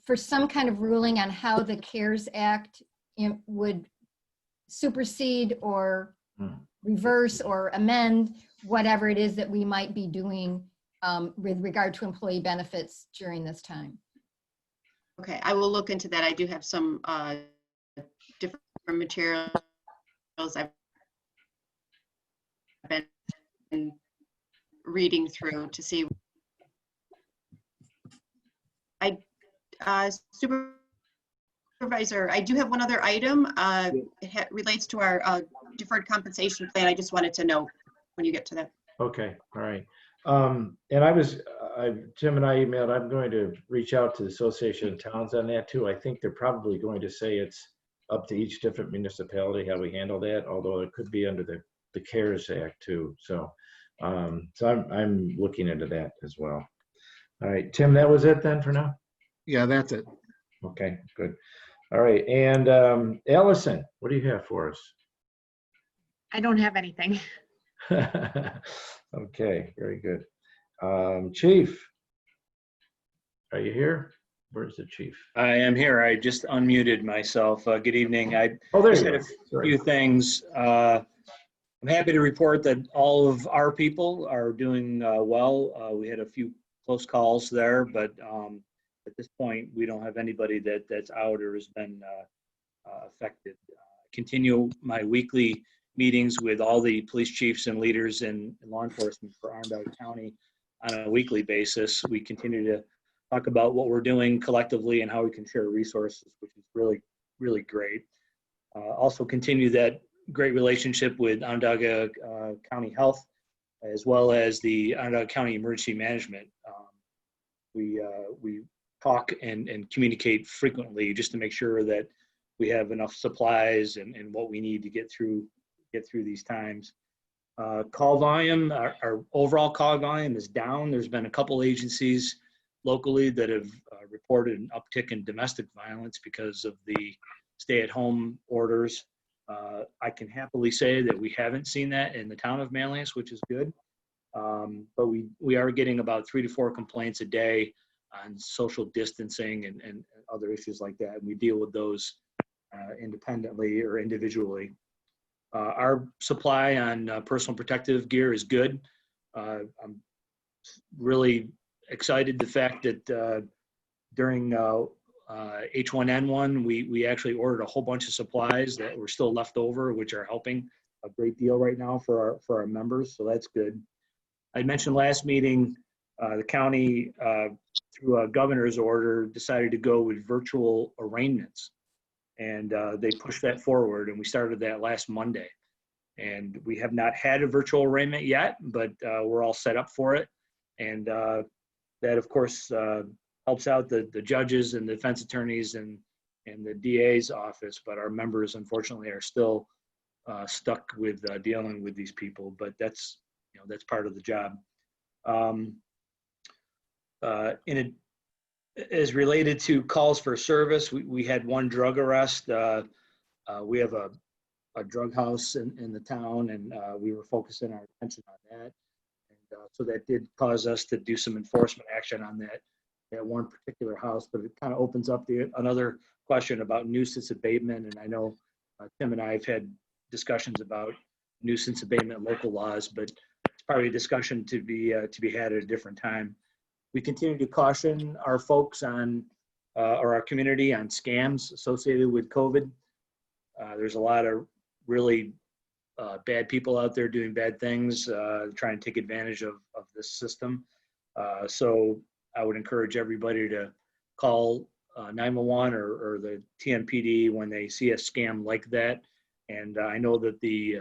for some kind of ruling on how the CARES Act would supersede or reverse or amend whatever it is that we might be doing with regard to employee benefits during this time.
Okay, I will look into that. I do have some different materials I've been reading through to see. Supervisor, I do have one other item. It relates to our deferred compensation plan. I just wanted to know when you get to that.
Okay, all right. And Tim and I emailed, I'm going to reach out to the Association of Towns on that too. I think they're probably going to say it's up to each different municipality how we handle that, although it could be under the CARES Act too. So, I'm looking into that as well. All right, Tim, that was it then for now?
Yeah, that's it.
Okay, good. All right, and Allison, what do you have for us?
I don't have anything.
Okay, very good. Chief, are you here? Where's the chief?
I am here. I just unmuted myself. Good evening. I
Oh, there
just
you
had
go.
a
Sorry.
few things. I'm happy to report that all of our people are doing well. We had a few close calls there, but at this point, we don't have anybody that's out or has been affected. Continue my weekly meetings with all the police chiefs and leaders in law enforcement for Onondaga County on a weekly basis. We continue to talk about what we're doing collectively and how we can share resources, which is really, really great. Also continue that great relationship with Onondaga County Health, as well as the Onondaga County Emergency Management. We talk and communicate frequently just to make sure that we have enough supplies and what we need to get through these times. Call volume, our overall call volume is down. There's been a couple agencies locally that have reported an uptick in domestic violence because of the stay-at-home orders. I can happily say that we haven't seen that in the town of Manlius, which is good. But we are getting about 3 to 4 complaints a day on social distancing and other issues like that. And we deal with those independently or individually. Our supply on personal protective gear is good. I'm really excited the fact that during H1N1, we actually ordered a whole bunch of supplies that were still left over, which are helping a great deal right now for our members. So that's good. I mentioned last meeting, the county, through a governor's order, decided to go with virtual arraignments. And they pushed that forward, and we started that last Monday. And we have not had a virtual arraignment yet, but we're all set up for it. And that, of course, helps out the judges and the defense attorneys and the DA's office. But our members, unfortunately, are still stuck with dealing with these people. But that's part of the job. As related to calls for service, we had one drug arrest. We have a drug house in the town, and we were focusing our attention on that. And so that did cause us to do some enforcement action on that one particular house, but it kind of opens up another question about nuisance abatement. And I know Tim and I have had discussions about nuisance abatement local laws, but it's probably a discussion to be had at a different time. We continue to caution our folks on, or our community on scams associated with COVID. There's a lot of really bad people out there doing bad things, trying to take advantage of this system. So I would encourage everybody to call 911 or the TMPD when they see a scam like that. And I know that the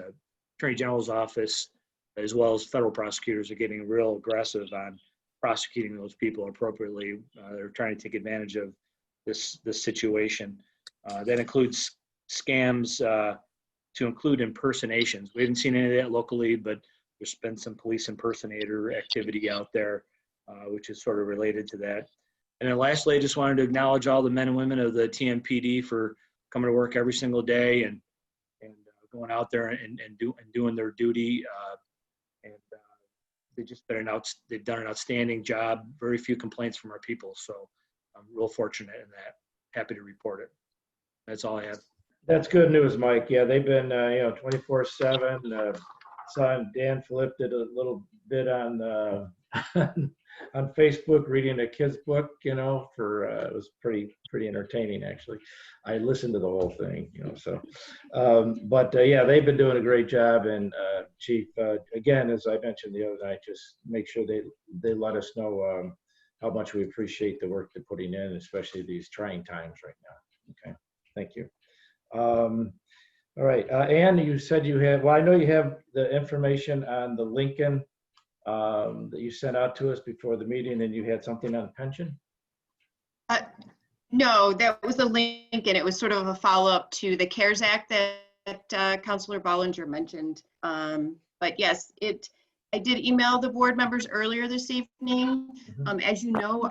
Attorney General's office, as well as federal prosecutors, are getting real aggressive on prosecuting those people appropriately. They're trying to take advantage of this situation. That includes scams to include impersonations. We haven't seen any of that locally, but there's been some police impersonator activity out there, which is sort of related to that. And then lastly, I just wanted to acknowledge all the men and women of the TMPD for coming to work every single day and going out there and doing their duty. They've done an outstanding job. Very few complaints from our people. So I'm real fortunate in that. Happy to report it. That's all I have.
That's good news, Mike. Yeah, they've been 24/7. Saw Dan Phillip did a little bit on on Facebook reading a kid's book. For it was pretty entertaining actually. I listened to the whole thing. So, yeah, they've been doing a great job. And Chief, again, as I mentioned the other night, just make sure they let us know how much we appreciate the work they're putting in, especially these trying times right now. Okay, thank you. All right, Ann, you said you have, well, I know you have the information on the Lincoln that you sent out to us before the meeting, and you had something on pension?
No, that was the link, and it was sort of a follow-up to the CARES Act that Councilor Bollinger mentioned. But yes, I did email the board members earlier this evening. As you know,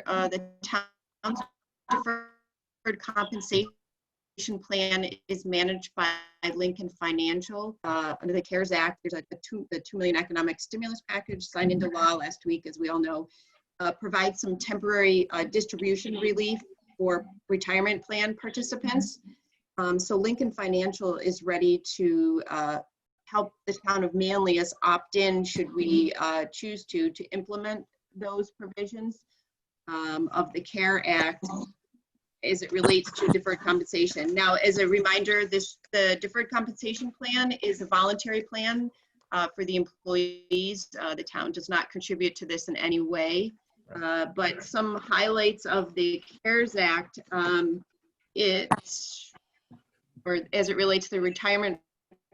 the town's deferred compensation plan is managed by Lincoln Financial. Under the CARES Act, there's the $2 million economic stimulus package signed into law last week, as we all know, provides some temporary distribution relief for retirement plan participants. So Lincoln Financial is ready to help the town of Manlius opt in should we choose to implement those provisions of the CARE Act as it relates to deferred compensation. Now, as a reminder, the deferred compensation plan is a voluntary plan for the employees. The town does not contribute to this in any way. But some highlights of the CARES Act, or as it relates to the retirement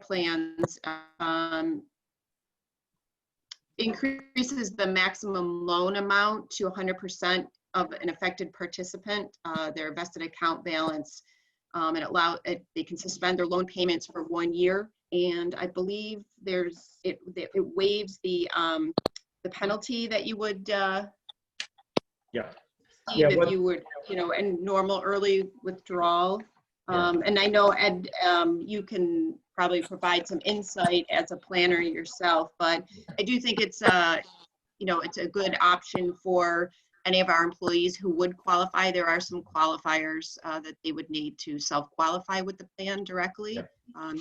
plans, increases the maximum loan amount to 100% of an affected participant, their vested account balance, and they can suspend their loan payments for 1 year. And I believe it waives the penalty that you would if you would, and normal early withdrawal. And I know, Ed, you can probably provide some insight as a planner yourself, but I do think it's it's a good option for any of our employees who would qualify. There are some qualifiers that they would need to self-qualify with the plan directly.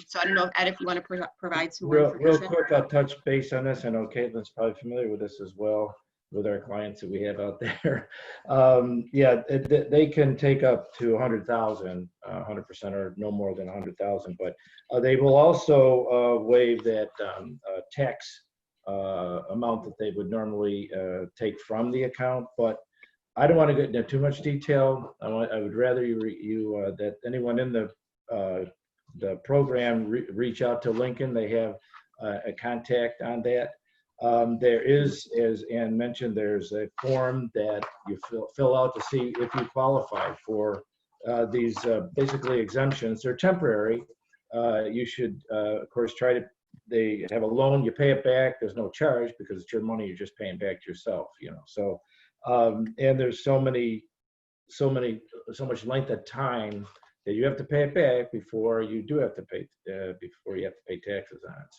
So I don't know, Ed, if you want to provide some more information.
Real quick, I'll touch base on this. I know Caitlin's probably familiar with this as well, with our clients that we have out there. They can take up to 100,000, 100% or no more than 100,000, but they will also waive that tax amount that they would normally take from the account. But I don't want to get into too much detail. I would rather that anyone in the program reach out to Lincoln. They have a contact on that. There is, as Ann mentioned, there's a form that you fill out to see if you qualify for these basically exemptions. They're temporary. You should, of course, they have a loan, you pay it back, there's no charge because it's your money, you're just paying back to yourself, So, and there's so much length of time that you have to pay it back before you have to pay taxes on it.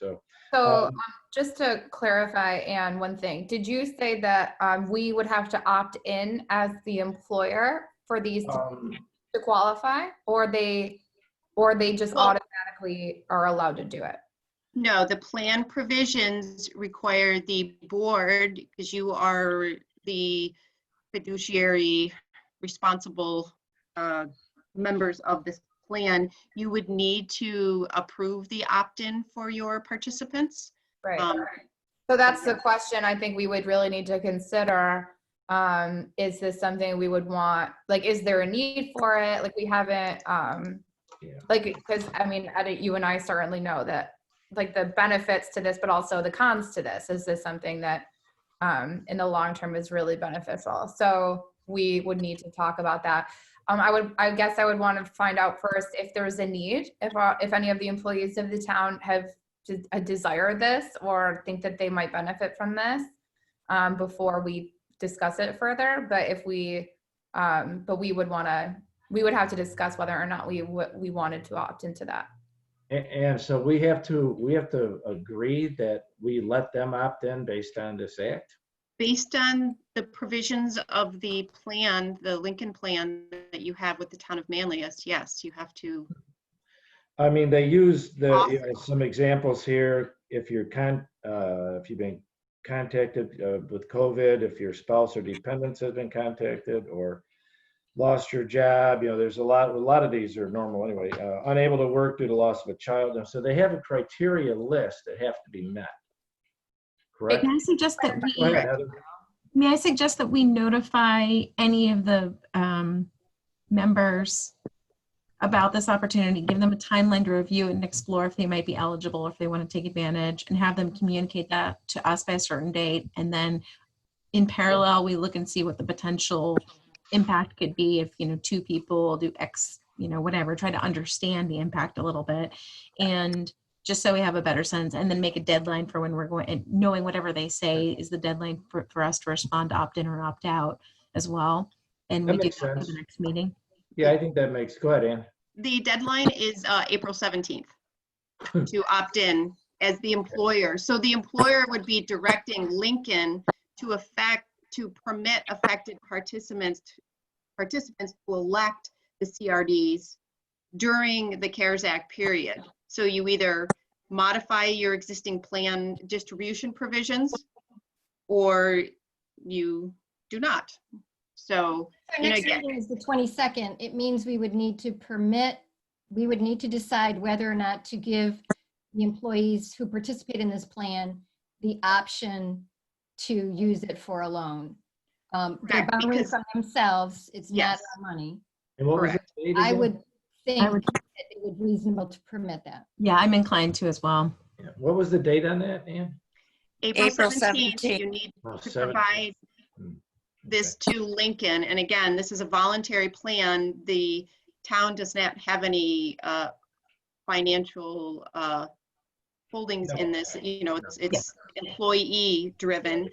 So
just to clarify, Anne, one thing, did you say that we would have to opt in as the employer for these to qualify, or they just automatically are allowed to do it?
No, the plan provisions require the board, because you are the fiduciary responsible members of this plan, you would need to approve the opt-in for your participants.
Right. So that's the question I think we would really need to consider. Is this something we would want? Like, is there a need for it? Like, we haven't, because I mean, you and I certainly know that, like, the benefits to this, but also the cons to this. Is this something that in the long term is really beneficial? So we would need to talk about that. I guess I would want to find out first if there's a need, if any of the employees of the town have a desire this or think that they might benefit from this before we discuss it further. But if we would have to discuss whether or not we wanted to opt into that.
And so we have to agree that we let them opt in based on this act.
Based on the provisions of the plan, the Lincoln plan that you have with the town of Manlius, yes, you have to.
I mean, they use some examples here. If you've been contacted with COVID, if your spouse or dependents has been contacted or lost your job, there's a lot of these are normal anyway. Unable to work due to loss of a child. And so they have a criteria list that have to be met. Correct?
May I suggest that we notify any of the members about this opportunity, give them a timeline to review it and explore if they might be eligible, if they want to take advantage, and have them communicate that to us by a certain date. And then in parallel, we look and see what the potential impact could be if, two people do X, whatever, try to understand the impact a little bit. And just so we have a better sense, and then make a deadline for when we're going, and knowing whatever they say is the deadline for us to respond to opt in or opt out as well. And
That
we do
makes
that for
sense.
the next meeting.
Yeah, I think that makes, go ahead, Ann.
The deadline is April 17th to opt in as the employer. So the employer would be directing Lincoln to permit affected participants to elect the CRDs during the CARES Act period. So you either modify your existing plan distribution provisions or you do not. So,
Our next meeting is the 22nd. It means we would need to decide whether or not to give the employees who participate in this plan the option to use it for a loan. They're
Correct,
borrowing
because-
from themselves. It's not
Yes.
our money.
And what was
Correct.
the date
I
again?
would think
I would-
that it would be reasonable to permit that.
Yeah, I'm inclined to as well.
Yeah. What was the date on that, Ann?
April
April
17th,
17th.
you need
Oh,
to
17th.
provide
Hmm.
this to Lincoln. And again, this is a voluntary plan. The town does not have any financial holdings in this. It's employee driven.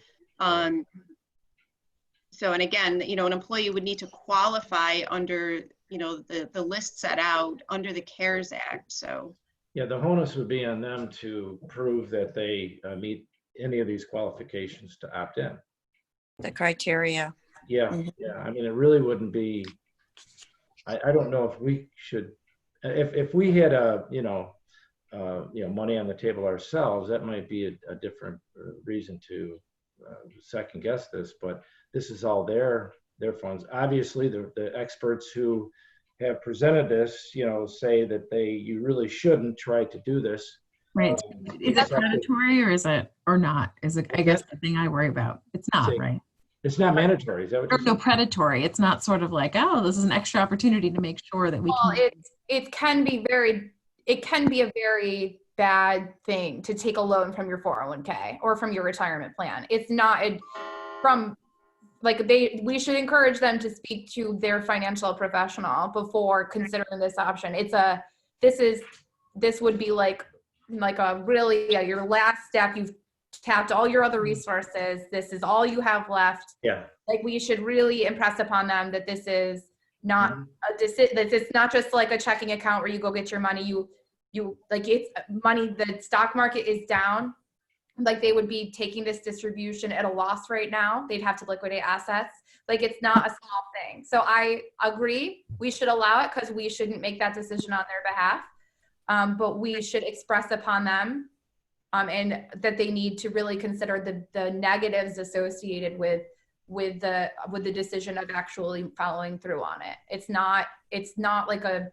So, and again, an employee would need to qualify under, the list set out under the CARES Act. So,
Yeah, the onus would be on them to prove that they meet any of these qualifications to opt in.
The criteria.
Yeah,
Mhm.
yeah. I mean, it really wouldn't be, I don't know if we should, if we had money on the table ourselves, that might be a different reason to second guess this, but this is all their funds. Obviously, the experts who have presented this, say that you really shouldn't try to do this.
Right. Is it predatory or not? Is it, I
What's
guess,
that?
the thing I worry about. It's not,
Say-
right?
It's not mandatory, is that what
Or
you're
no,
saying?
predatory. It's not sort of like, oh, this is an extra opportunity to make sure that we
Well,
can.
it can be a very bad thing to take a loan from your 401k or from your retirement plan. It's not we should encourage them to speak to their financial professional before considering this option. This would be like your last step. You've tapped all your other resources. This is all you have left.
Yeah.
Like, we should really impress upon them that this is not that it's not just like a checking account where you go get your money. You like, it's money. The stock market is down. Like, they would be taking this distribution at a loss right now. They'd have to liquidate assets. Like, it's not a small thing. So I agree. We should allow it because we shouldn't make that decision on their behalf. But we should express upon them and that they need to really consider the negatives associated with the decision of actually following through on it. It's not like a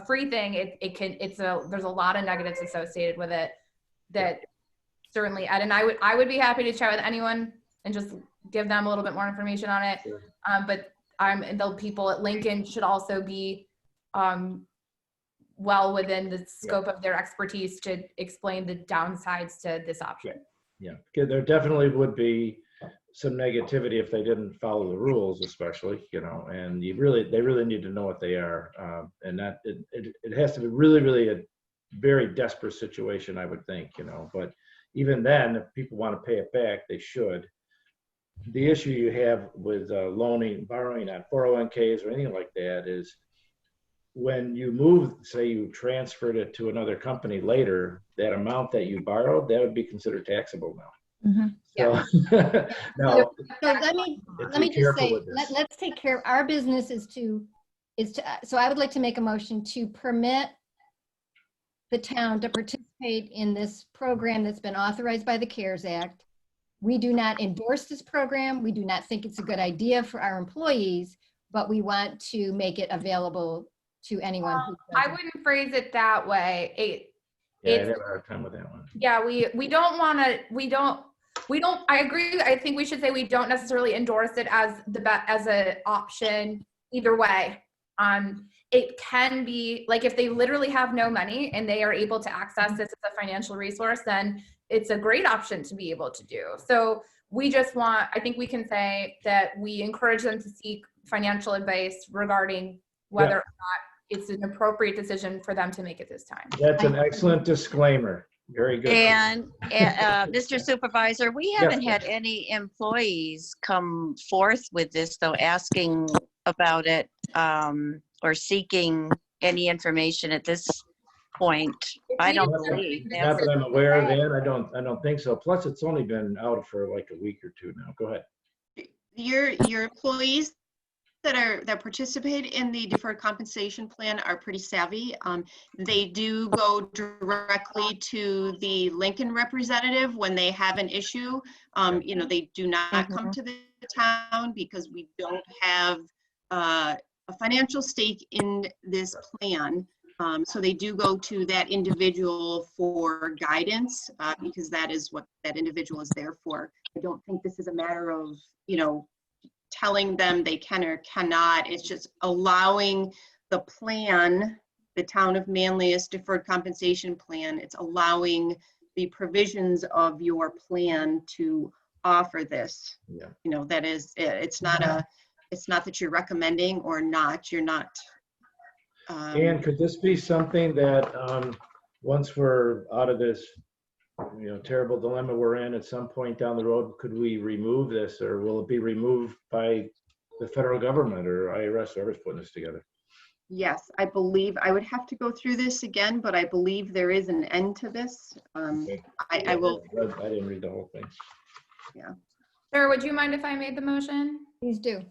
free thing. There's a lot of negatives associated with it that certainly Ed and I would be happy to chat with anyone and just give them a little bit more information on it.
Sure.
But the people at Lincoln should also be well within the scope of their expertise to explain the downsides to this option.
Yeah, because there definitely would be some negativity if they didn't follow the rules, especially, and they really need to know what they are. And that it has to be really, really a very desperate situation, I would think, but even then, if people want to pay it back, they should. The issue you have with borrowing on 401ks or anything like that is when you move, say you transferred it to another company later, that amount that you borrowed, that would be considered taxable now.
Mhm.
So, no,
So let me
be
just
careful
say,
with this.
let's take care. Our business is to, so I would like to make a motion to permit the town to participate in this program that's been authorized by the CARES Act. We do not endorse this program. We do not think it's a good idea for our employees, but we want to make it available to anyone who
I
doesn't.
wouldn't phrase it that way.
Yeah, I have a hard time with that one.
Yeah, we don't want to, I agree. I think we should say we don't necessarily endorse it as as an option either way. it can be like if they literally have no money and they are able to access this as a financial resource, then it's a great option to be able to do. So we just want, I think we can say that we encourage them to seek financial advice regarding whether or not it's an appropriate decision for them to make at this time.
That's an excellent disclaimer. Very good.
And Mr. Supervisor, we haven't had any employees come forth with this though, asking about it or seeking any information at this point. I don't believe.
Not that I'm aware of, Ann. I don't think so. Plus, it's only been out for like a week or two now. Go ahead.
Your employees that participate in the deferred compensation plan are pretty savvy. They do go directly to the Lincoln representative when they have an issue. You know, they do not come to the town because we don't have a financial stake in this plan. So they do go to that individual for guidance because that is what that individual is there for. I don't think this is a matter of, you know, telling them they can or cannot. It's just allowing the plan, the town of Manlius deferred compensation plan, it's allowing the provisions of your plan to offer this.
Yeah.
You know, that is, it's not that you're recommending or not, you're not.
And could this be something that once we're out of this, you know, terrible dilemma we're in at some point down the road, could we remove this, or will it be removed by the federal government or IRS, whoever's putting this together?
Yes, I believe I would have to go through this again, but I believe there is an end to this.
Okay.
I will.
I didn't read the whole thing.
Yeah.
Sarah, would you mind if I made the motion?
Please do.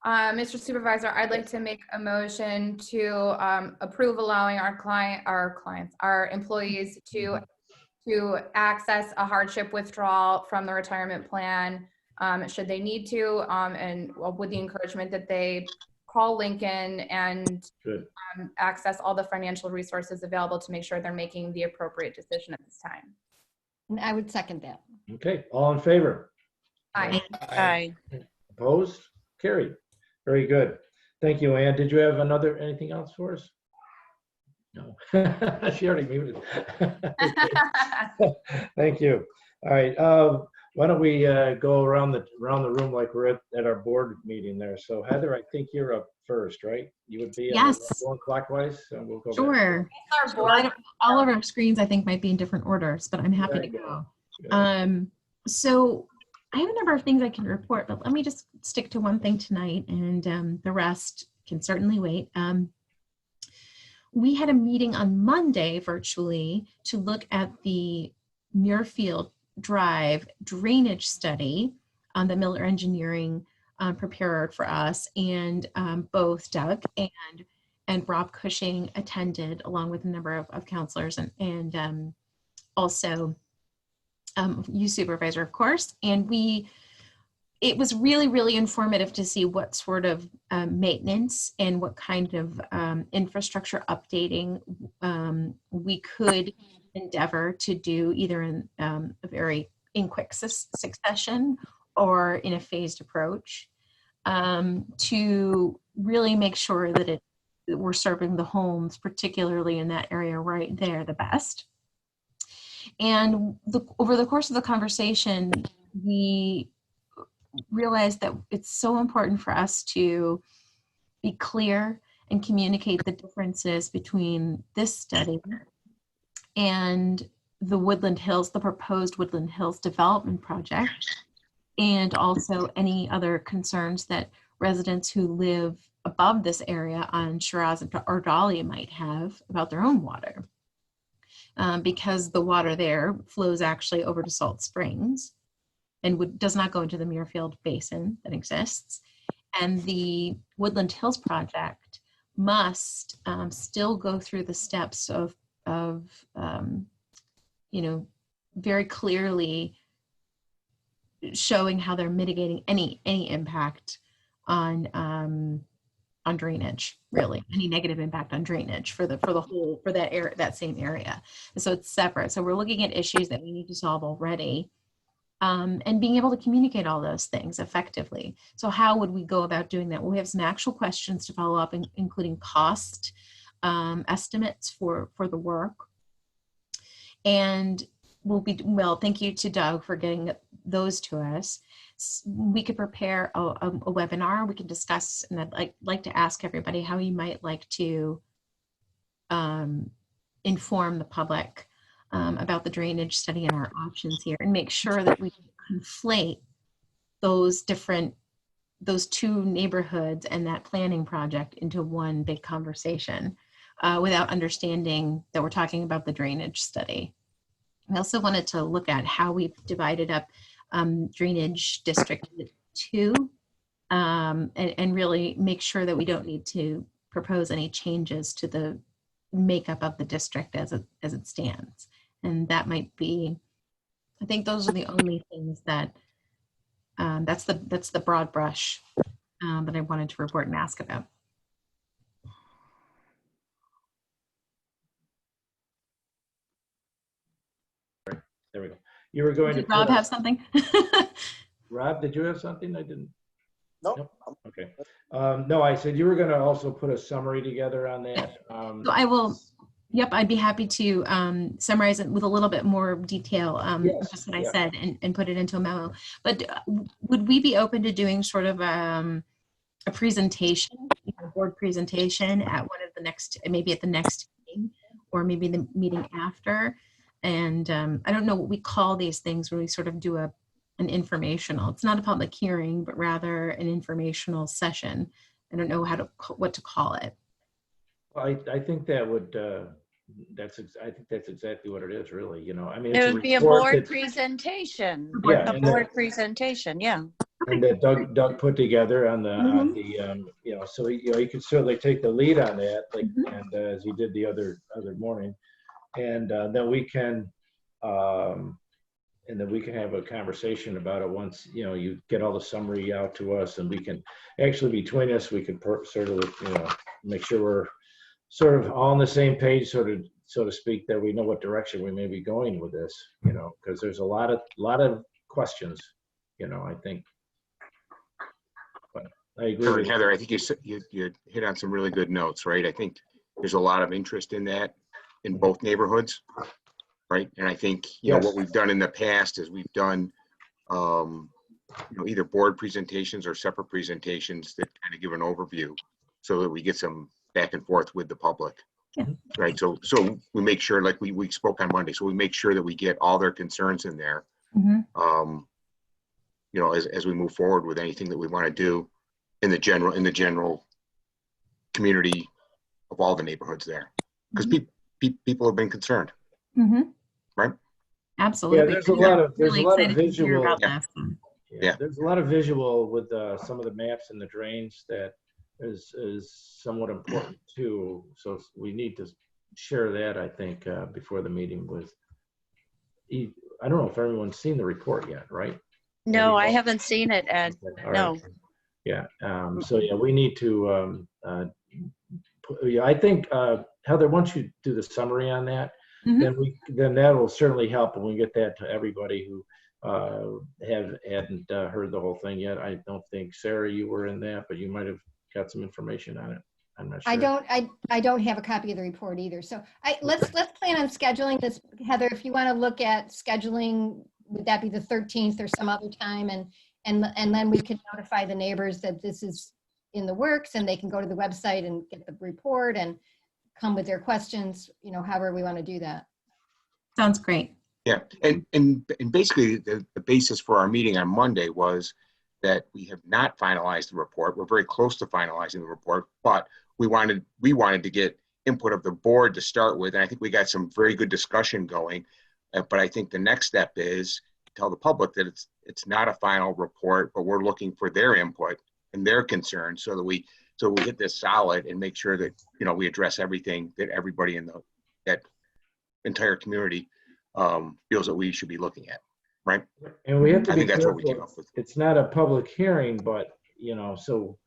Mr. Supervisor, I'd like to make a motion to approve allowing our employees to access a hardship withdrawal from the retirement plan should they need to, and with the encouragement that they call Lincoln and access all the financial resources available to make sure they're making the appropriate decision at this time.
And I would second that.
Okay, all in favor?
Aye.
Aye.
Opposed? Carried. Very good. Thank you, Ann. Did you have anything else for us? No. She already muted. Thank you. All right. Why don't we go around the room like we're at our board meeting there. So Heather, I think you're up first, right? You would be going clockwise, and we'll go
Sure.
Our
all of our screens, I think, might be in different orders, but I'm happy to go. So I have a number of things I can report, but let me just stick to one thing tonight, and the rest can certainly wait. We had a meeting on Monday virtually to look at the Muirfield Drive drainage study that Miller Engineering prepared for us, and both Doug and Rob Cushing attended, along with a number of counselors and also you, Supervisor, of course. And it was really, really informative to see what sort of maintenance and what kind of infrastructure updating we could endeavor to do, either in quick succession or in a phased approach, to really make sure that we're serving the homes, particularly in that area right there, the best. And over the course of the conversation, we realized that it's so important for us to be clear and communicate the differences between this study and the Woodland Hills, the proposed Woodland Hills development project, and also any other concerns that residents who live above this area on Shiraz or Dahlia might have about their own water. Because the water there flows actually over to Salt Springs and does not go into the Muirfield Basin that exists. And the Woodland Hills project must still go through the steps of very clearly showing how they're mitigating any impact on drainage, really, any negative impact on drainage for that area, that same area. And so it's separate. So we're looking at issues that we need to solve already and being able to communicate all those things effectively. So how would we go about doing that? Well, we have some actual questions to follow up, including cost estimates for the work. And well, thank you to Doug for getting those to us. We could prepare a webinar. We can discuss, and I'd like to ask everybody how you might like to inform the public about the drainage study and our options here, and make sure that we conflate those two neighborhoods and that planning project into one big conversation without understanding that we're talking about the drainage study. I also wanted to look at how we've divided up drainage district 2 and really make sure that we don't need to propose any changes to the makeup of the district as it stands. And that might be, I think those are the only things that that's the broad brush that I wanted to report and ask about.
There we go. You were going to
Did Rob have something?
Rob, did you have something? I didn't.
Nope.
Okay. No, I said you were going to also put a summary together on that.
So I will. Yep, I'd be happy to summarize it with a little bit more detail,
Yes,
just what I said, and put it into a memo. But would we be open to doing sort of a presentation, a board presentation at one of the next, maybe at the next meeting, or maybe the meeting after? And I don't know what we call these things where we sort of do an informational. It's not a public hearing, but rather an informational session. I don't know what to call it.
I think that would. I think that's exactly what it is, really. You know, I mean,
It would be a board presentation.
Yeah,
A board presentation. Yeah.
And that Doug put together on the you know, so you could certainly take the lead on that, like and as he did the other morning, and then we can have a conversation about it once you get all the summary out to us, and we can actually between us we can sort of make sure we're sort of all on the same page, so to speak, that we know what direction we may be going with this, because there's a lot of questions, I think. But I agree.
Sure, Heather, I think you hit on some really good notes, right? I think there's a lot of interest in that in both neighborhoods, right? And I think what we've done in the past is we've done either board presentations or separate presentations that kind of give an overview, so that we get some back and forth with the public, right? So we make sure, like we spoke on Monday, so we make sure that we get all their concerns in there, as we move forward with anything that we want to do in the general community of all the neighborhoods there, because people have been concerned, right?
Absolutely.
Yeah, there's a lot of visual.
Yeah,
there's a lot of visual with some of the maps and the drains that is somewhat important too. So we need to share that, I think, before the meeting with. I don't know if everyone's seen the report yet, right?
No, I haven't seen it, Ed. No.
Yeah. So yeah, we need to. I think Heather, once you do the summary on that, then that will certainly help, and we get that to everybody who hadn't heard the whole thing yet. I don't think, Sarah, you were in that, but you might have got some information on it. I'm not sure.
I don't have a copy of the report either. So let's plan on scheduling this, Heather. If you want to look at scheduling, would that be the 13th or some other time? And then we can notify the neighbors that this is in the works, and they can go to the website and get the report and come with their questions, however we want to do that.
Sounds great.
Yeah, and basically the basis for our meeting on Monday was that we have not finalized the report. We're very close to finalizing the report, but we wanted to get input of the board to start with, and I think we got some very good discussion going. But I think the next step is to tell the public that it's not a final report, but we're looking for their input and their concerns, so we hit this solid and make sure that we address everything that everybody in that entire community feels that we should be looking at. Right.
And we have to
I
be
think that's
careful.
what we came up with.
It's not a public hearing, but so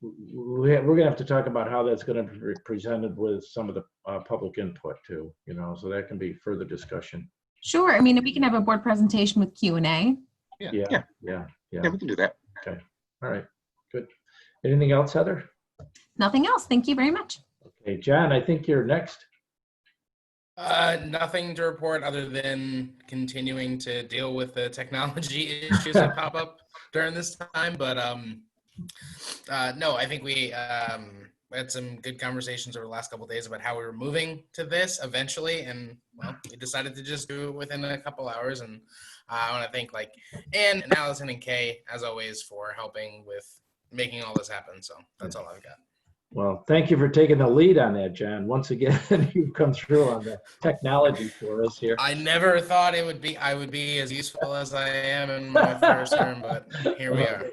we're gonna have to talk about how that's going to be presented with some of the public input too. So that can be further discussion.
Sure. I mean, we can have a board presentation with Q&A,
Yeah,
Yeah,
yeah,
yeah,
yeah,
yeah.
we can do that.
Okay, all right, good. Anything else, Heather?
Nothing else. Thank you very much.
Okay, John, I think you're next.
Nothing to report other than continuing to deal with the technology issues that pop up during this time. But no, I think we had some good conversations over the last couple of days about how we were moving to this eventually, and well, we decided to just do it within a couple hours. And I want to thank like Ann and Allison and Kay as always for helping with making all this happen. So that's all I've got.
Well, thank you for taking the lead on that, John. Once again, you've come through on the technology for us here.
I never thought I would be as useful as I am in my first term, but here we are.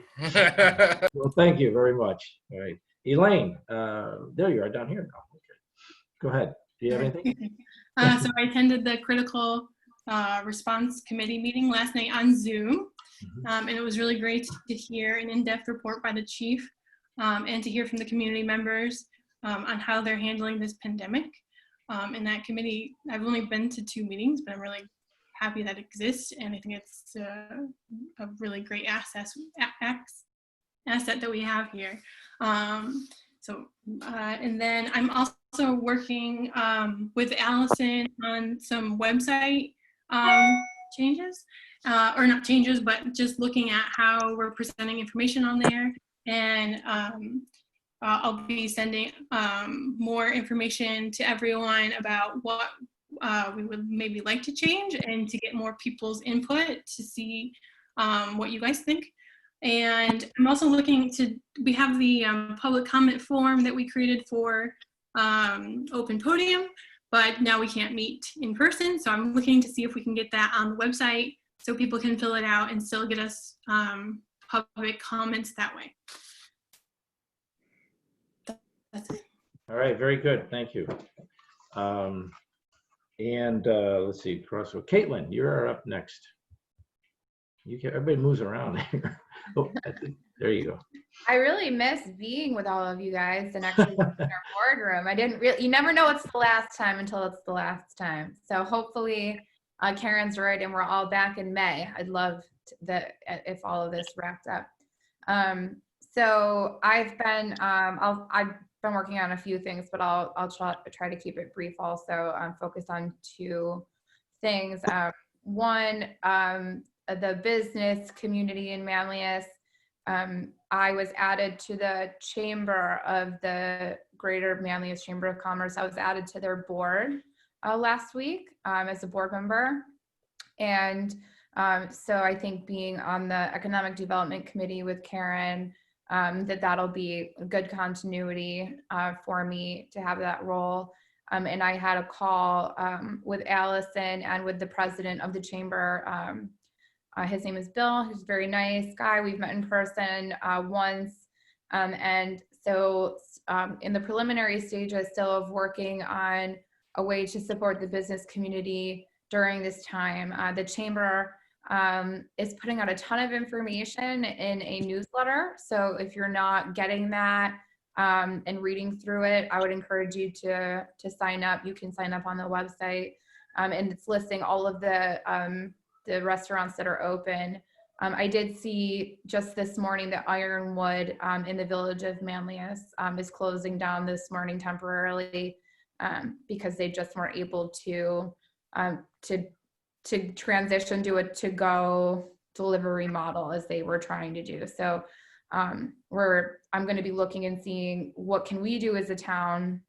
Well, thank you very much. All right, Elaine, there you are down here now. Okay. Go ahead. Do you have anything?
So I attended the critical response committee meeting last night on Zoom, and it was really great to hear an in-depth report by the chief and to hear from the community members on how they're handling this pandemic. In that committee, I've only been to 2 meetings, but I'm really happy that it exists, and I think it's a really great asset that we have here. And then I'm also working with Allison on some website changes, or not changes, but just looking at how we're presenting information on there. And I'll be sending more information to everyone about what we would maybe like to change and to get more people's input to see what you guys think. And I'm also looking to, we have the public comment form that we created for Open Podium, but now we can't meet in person. So I'm looking to see if we can get that on the website so people can fill it out and still get us public comments that way. That's it.
All right, very good. Thank you. Let's see, crossroad. Caitlin, you're up next. Everybody moves around here. Oh, there you go.
I really miss being with all of you guys and actually in our boardroom. You never know it's the last time until it's the last time. So hopefully Karen's right and we're all back in May. I'd love that if all of this wrapped up. So I've been working on a few things, but I'll try to keep it brief also. I'm focused on 2 things. One, the business community in Manlius. I was added to the chamber of the Greater Manlius Chamber of Commerce. I was added to their board last week as a board member. And so I think being on the Economic Development Committee with Karen, that'll be a good continuity for me to have that role. And I had a call with Allison and with the president of the chamber. His name is Bill. He's a very nice guy. We've met in person once. And so in the preliminary stages still of working on a way to support the business community during this time. The chamber is putting out a ton of information in a newsletter. So if you're not getting that and reading through it, I would encourage you to sign up. You can sign up on the website, and it's listing all of the restaurants that are open. I did see just this morning that Ironwood in the village of Manlius is closing down this morning temporarily because they just weren't able to transition to a to-go delivery model as they were trying to do. So I'm going to be looking and seeing what can we do as a town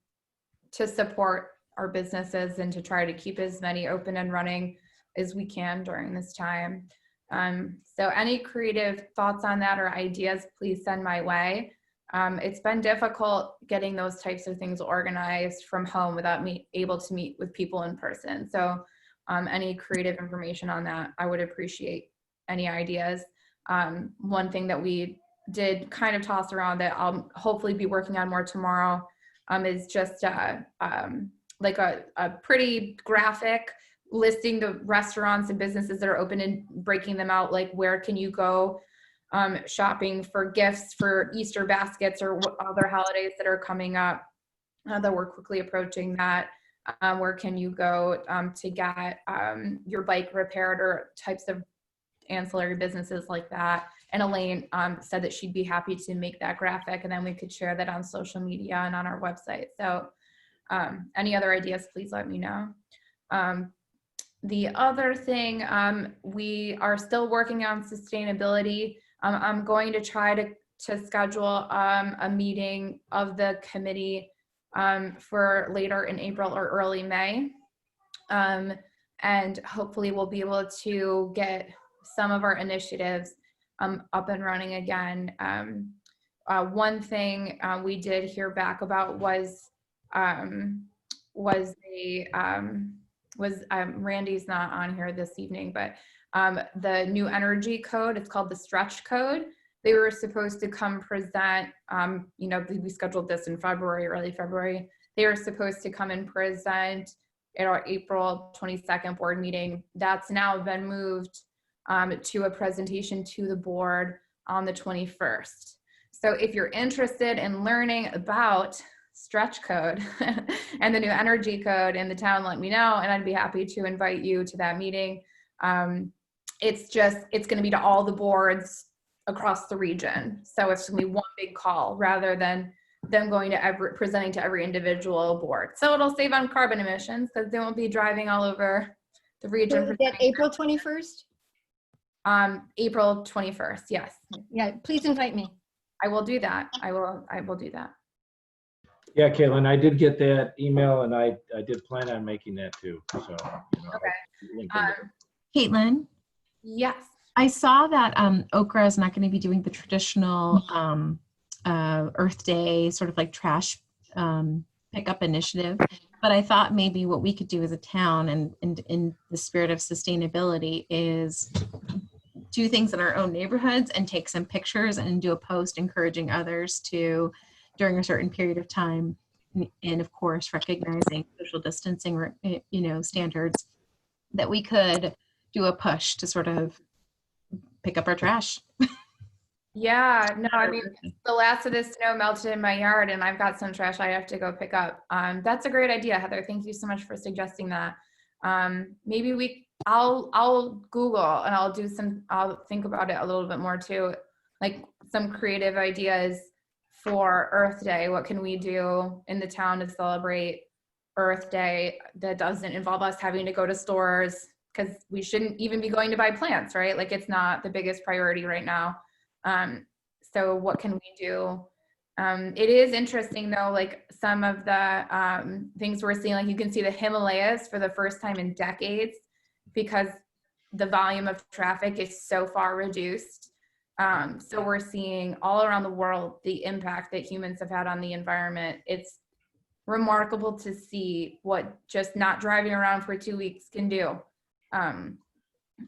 to support our businesses and to try to keep as many open and running as we can during this time. So any creative thoughts on that or ideas, please send my way. It's been difficult getting those types of things organized from home without me able to meet with people in person. So any creative information on that, I would appreciate any ideas. One thing that we did kind of toss around that I'll hopefully be working on more tomorrow is just like a pretty graphic listing the restaurants and businesses that are open and breaking them out, like where can you go shopping for gifts for Easter baskets or other holidays that are coming up that we're quickly approaching that. Where can you go to get your bike repaired or types of ancillary businesses like that. And Elaine said that she'd be happy to make that graphic, and then we could share that on social media and on our website. So any other ideas, please let me know. The other thing, we are still working on sustainability. I'm going to try to schedule a meeting of the committee for later in April or early May. And hopefully we'll be able to get some of our initiatives up and running again. One thing we did hear back about was Randy's not on here this evening, but the new energy code, it's called the stretch code. They were supposed to come present, we scheduled this in February, early February. They were supposed to come and present at our April 22nd board meeting. That's now been moved to a presentation to the board on the 21st. So if you're interested in learning about stretch code and the new energy code in the town, let me know, and I'd be happy to invite you to that meeting. It's going to be to all the boards across the region. So it's going to be one big call rather than them going to presenting to every individual board. So it'll save on carbon emissions because they won't be driving all over the region.
Is that April 21st?
April 21st, yes.
Yeah, please invite me.
I will do that. I will do that.
Yeah, Caitlin, I did get that email, and I did plan on making that too. So,
Okay.
Caitlin?
Yes.
I saw that Okra is not going to be doing the traditional Earth Day sort of like trash pickup initiative, but I thought maybe what we could do as a town and in the spirit of sustainability is do things in our own neighborhoods and take some pictures and do a post encouraging others to, during a certain period of time, and of course recognizing social distancing standards, that we could do a push to sort of pick up our trash.
Yeah, no, I mean, the last of the snow melted in my yard and I've got some trash I have to go pick up. That's a great idea, Heather. Thank you so much for suggesting that. Maybe I'll Google and I'll think about it a little bit more too. Like some creative ideas for Earth Day. What can we do in the town to celebrate Earth Day that doesn't involve us having to go to stores? Because we shouldn't even be going to buy plants, right? Like it's not the biggest priority right now. So what can we do? It is interesting though, like some of the things we're seeing, like you can see the Himalayas for the first time in decades because the volume of traffic is so far reduced. So we're seeing all around the world the impact that humans have had on the environment. It's remarkable to see what just not driving around for 2 weeks can do.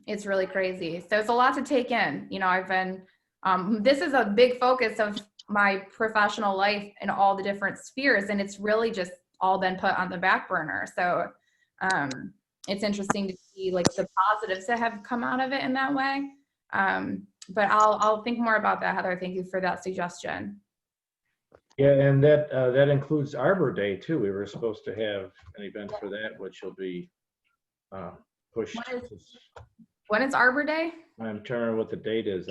It's really crazy. So it's a lot to take in. I've been, this is a big focus of my professional life in all the different spheres, and it's really just all been put on the back burner. So it's interesting to see like the positives that have come out of it in that way. But I'll think more about that, Heather. Thank you for that suggestion.
Yeah, and that includes Arbor Day too. We were supposed to have an event for that, which will be pushed.
When is Arbor Day?
I'm trying to remember what the date is.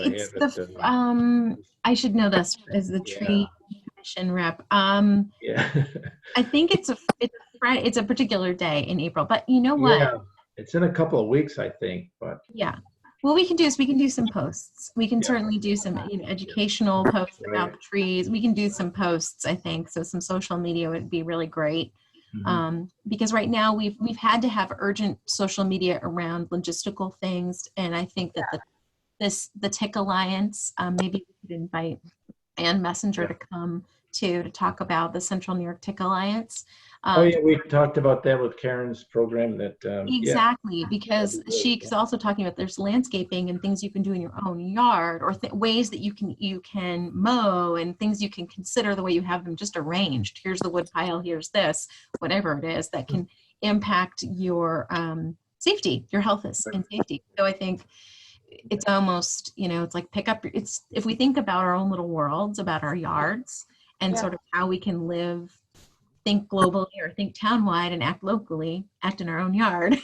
I should know this as the tree commission rep.
Yeah.
I think it's a particular day in April, but you know what?
Yeah, it's in a couple of weeks, I think. But
yeah. What we can do is we can do some posts. We can certainly do some educational posts about the trees. We can do some posts, I think. So some social media would be really great. Because right now we've had to have urgent social media around logistical things. And I think that the TIC Alliance, maybe we could invite Ann Messenger to come to talk about the Central New York TIC Alliance.
Oh yeah, we talked about that with Karen's program.
Exactly, because she's also talking about there's landscaping and things you can do in your own yard, or ways that you can mow, and things you can consider the way you have them just arranged. Here's the wood pile, here's this, whatever it is that can impact your safety, your health and safety. So I think it's almost, it's like if we think about our own little worlds, about our yards, and sort of how we can think globally or think townwide and act locally, act in our own yard.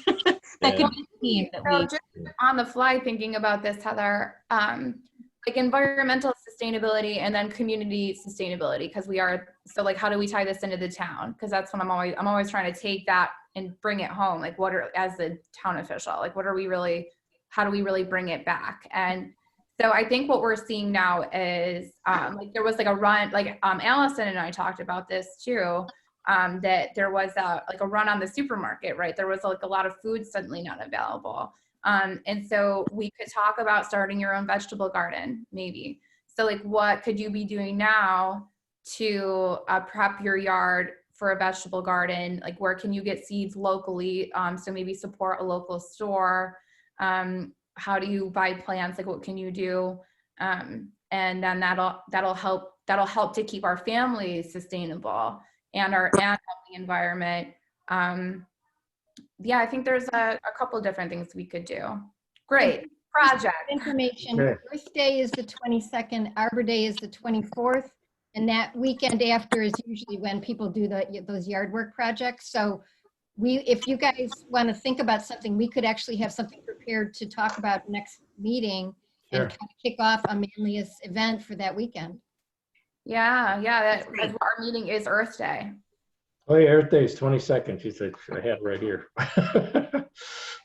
That team that
So
we.
just on the fly thinking about this, Heather, like environmental sustainability and then community sustainability, because we are, so like, how do we tie this into the town? Because that's what I'm always trying to take that and bring it home. Like, what are, as the town official, like, what are we really, how do we really bring it back? And so I think what we're seeing now is, like, there was like a run, like, Allison and I talked about this too, that there was like a run on the supermarket, right? There was like a lot of food suddenly not available. And so we could talk about starting your own vegetable garden, maybe. So like, what could you be doing now to prep your yard for a vegetable garden? Like, where can you get seeds locally? So maybe support a local store. How do you buy plants? Like, what can you do? And then that'll help to keep our families sustainable and help the environment. Yeah, I think there's a couple of different things we could do. Great project.
Information,
Okay.
Earth Day is the 22nd, Arbor Day is the 24th, and that weekend after is usually when people do those yard work projects. So if you guys want to think about something, we could actually have something prepared to talk about next meeting and
Sure.
kind of kick off a Manlius event for that weekend.
Yeah, that's what our meeting is, Earth Day.
Oh, yeah, Earth Day is 22nd. She said, I had it right here.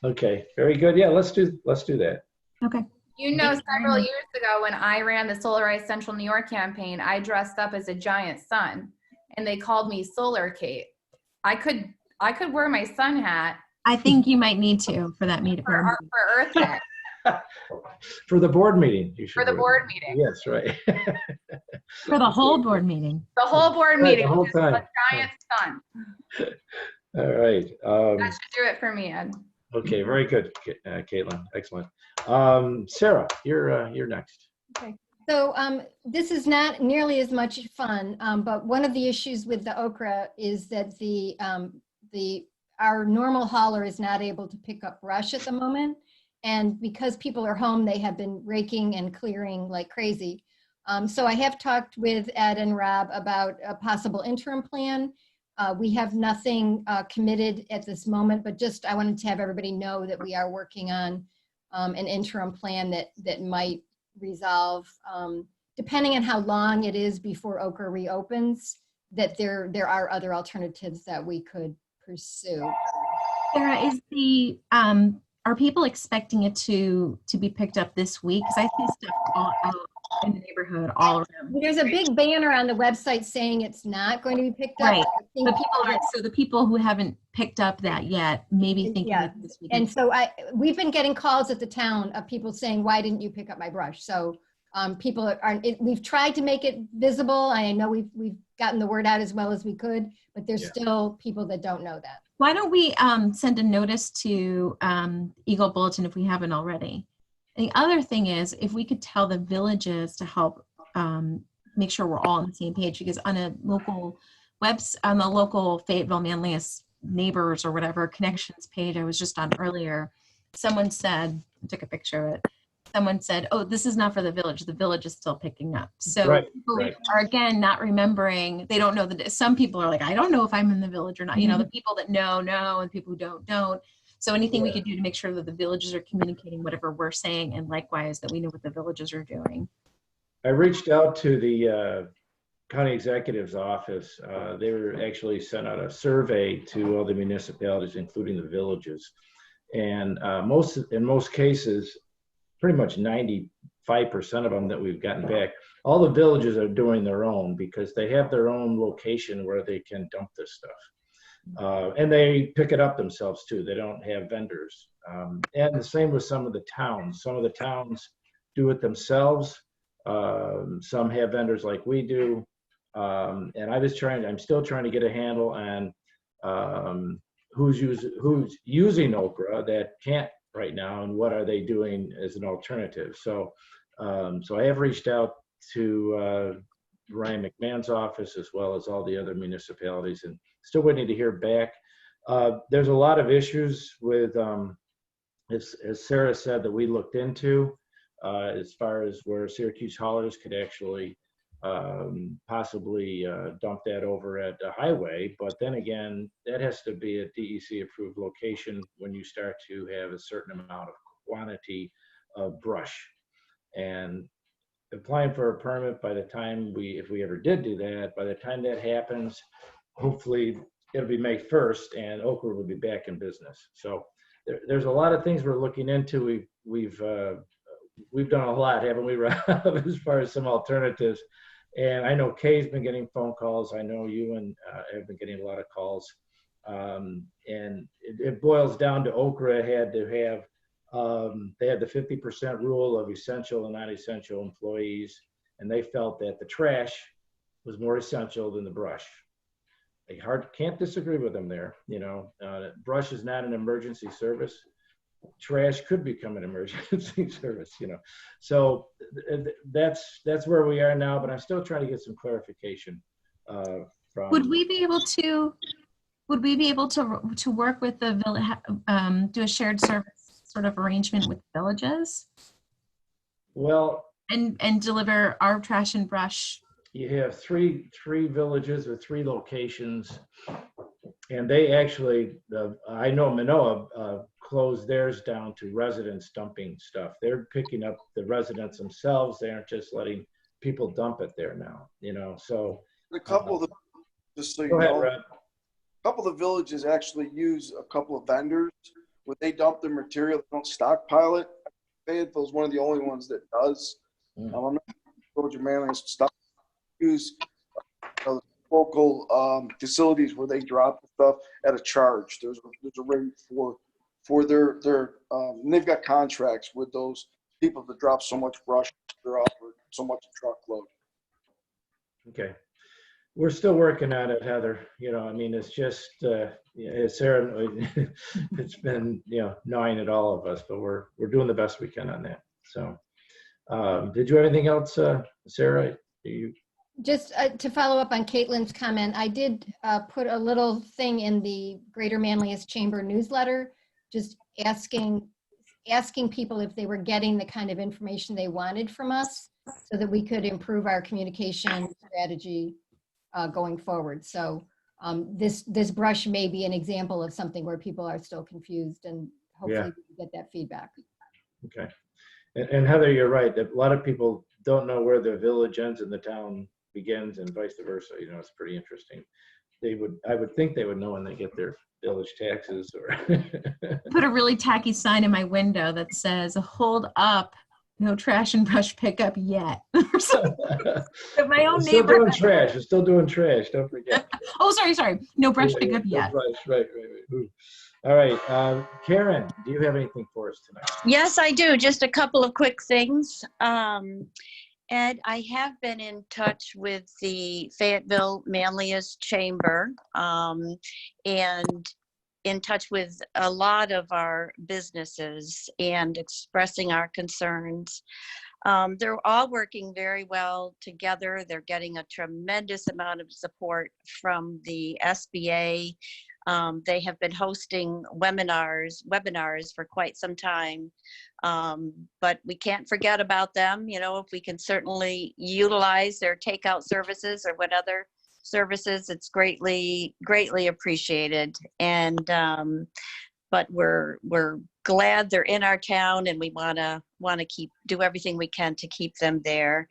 Okay, very good. Yeah, let's do that.
Okay.
You know, several years ago when I ran the Solarize Central New York campaign, I dressed up as a giant sun, and they called me Solar Kate. I could wear my sun hat.
I think you might need to for that meeting.
For Earth Day.
For the board meeting, you should.
For the
wear
board
it.
meeting.
Yes, right.
For the whole board meeting.
The whole board
Right,
meeting.
the whole
Just
time.
a giant sun.
All right.
That should do it for me, Ed.
Okay, very good, Caitlin. Excellent. Sarah, you're next.
Okay. So this is not nearly as much fun, but one of the issues with the okra is that our normal hauler is not able to pick up brush at the moment. And because people are home, they have been raking and clearing like crazy. So I have talked with Ed and Rob about a possible interim plan. We have nothing committed at this moment, but just I wanted to have everybody know that we are working on an interim plan that might resolve, depending on how long it is before okra reopens, that there are other alternatives that we could pursue.
Sarah, is are people expecting it to be picked up this week? Because I see stuff all out in the neighborhood all around.
There's a big banner on the website saying it's not going to be picked up.
Right.
I think
So the people who haven't picked up that yet, maybe thinking
yeah.
that this week.
And so we've been getting calls at the town of people saying, why didn't you pick up my brush? So people we've tried to make it visible. I know we've gotten the word out as well as we could, but there's still people that don't know that.
Why don't we send a notice to Eagle Bulletin if we haven't already? And the other thing is, if we could tell the villages to help make sure we're all on the same page, because on a local on the local Fayetteville Manlius neighbors or whatever connections page I was just on earlier, someone said, I took a picture of it. Someone said, oh, this is not for the village. The village is still picking up. So people are, again, not remembering. They don't know that some people are like, I don't know if I'm in the village or not. You know, the people that know, and people who don't. So anything we could do to make sure that the villages are communicating whatever we're saying, and likewise that we know what the villages are doing.
I reached out to the county executive's office. They were actually sent out a survey to all the municipalities, including the villages. And in most cases, pretty much 95% of them that we've gotten back, all the villages are doing their own because they have their own location where they can dump this stuff. And they pick it up themselves too. They don't have vendors. And the same with some of the towns. Some of the towns do it themselves. Some have vendors like we do. And I'm still trying to get a handle on who's using okra that can't right now, and what are they doing as an alternative. So I have reached out to Ryan McMahon's office as well as all the other municipalities, and still waiting to hear back. There's a lot of issues with, as Sarah said, that we looked into as far as where Syracuse haulers could actually possibly dump that over at the highway. But then again, that has to be a DEC approved location when you start to have a certain amount of quantity of brush. And applying for a permit, by the time if we ever did do that, by the time that happens, hopefully it'll be May 1st and Oakwood will be back in business. So there's a lot of things we're looking into. We've done a lot, haven't we, Rob, as far as some alternatives. And I know Kay's been getting phone calls. I know you and have been getting a lot of calls. And it boils down to Okra had to have, they had the 50% rule of essential and non-essential employees. And they felt that the trash was more essential than the brush. They can't disagree with them there. You know, brush is not an emergency service. Trash could become an emergency service, you know. So that's where we are now, but I'm still trying to get some clarification from.
Would we be able to work with the village, do a shared service sort of arrangement with villages?
Well,
and deliver our trash and brush?
You have three villages with 3 locations, and they actually, I know Manoa closed theirs down to residents dumping stuff. They're picking up the residents themselves. They aren't just letting people dump it there now, you know. So
a couple of the, just so you
go ahead,
know,
Rob.
a couple of the villages actually use a couple of vendors when they dump their material. They don't stockpile it. Fayetteville's one of the only ones that does. I'm not told you, Manlius stuff. Use local facilities where they drop the stuff at a charge. There's a rate for their and they've got contracts with those people that drop so much brush, they're offered so much a truckload.
Okay. We're still working on it, Heather. You know, I mean, it's just, it's Sarah, it's been, you know, gnawing at all of us, but we're doing the best we can on that. So, did you have anything else, Sarah?
Just to follow up on Caitlin's comment, I did put a little thing in the Greater Manlius Chamber newsletter, just asking people if they were getting the kind of information they wanted from us so that we could improve our communication strategy going forward. So this brush may be an example of something where people are still confused, and hopefully we get that feedback.
Okay. And Heather, you're right. A lot of people don't know where the village ends and the town begins, and vice versa. You know, it's pretty interesting. I would think they would know when they get their village taxes or
Put a really tacky sign in my window that says, "Hold up, no trash and brush pickup yet." My own
still
neighbor.
doing trash. It's still doing trash. Don't forget.
Oh, sorry. No brush pickup
No
yet.
brush. Right. Ooh. All right. Karen, do you have anything for us tonight?
Yes, I do. Just a couple of quick things. Ed, I have been in touch with the Fayetteville Manlius Chamber and in touch with a lot of our businesses and expressing our concerns. They're all working very well together. They're getting a tremendous amount of support from the SBA. They have been hosting webinars for quite some time, but we can't forget about them. You know, if we can certainly utilize their takeout services or what other services, it's greatly appreciated. And but we're glad they're in our town, and we want to do everything we can to keep them there.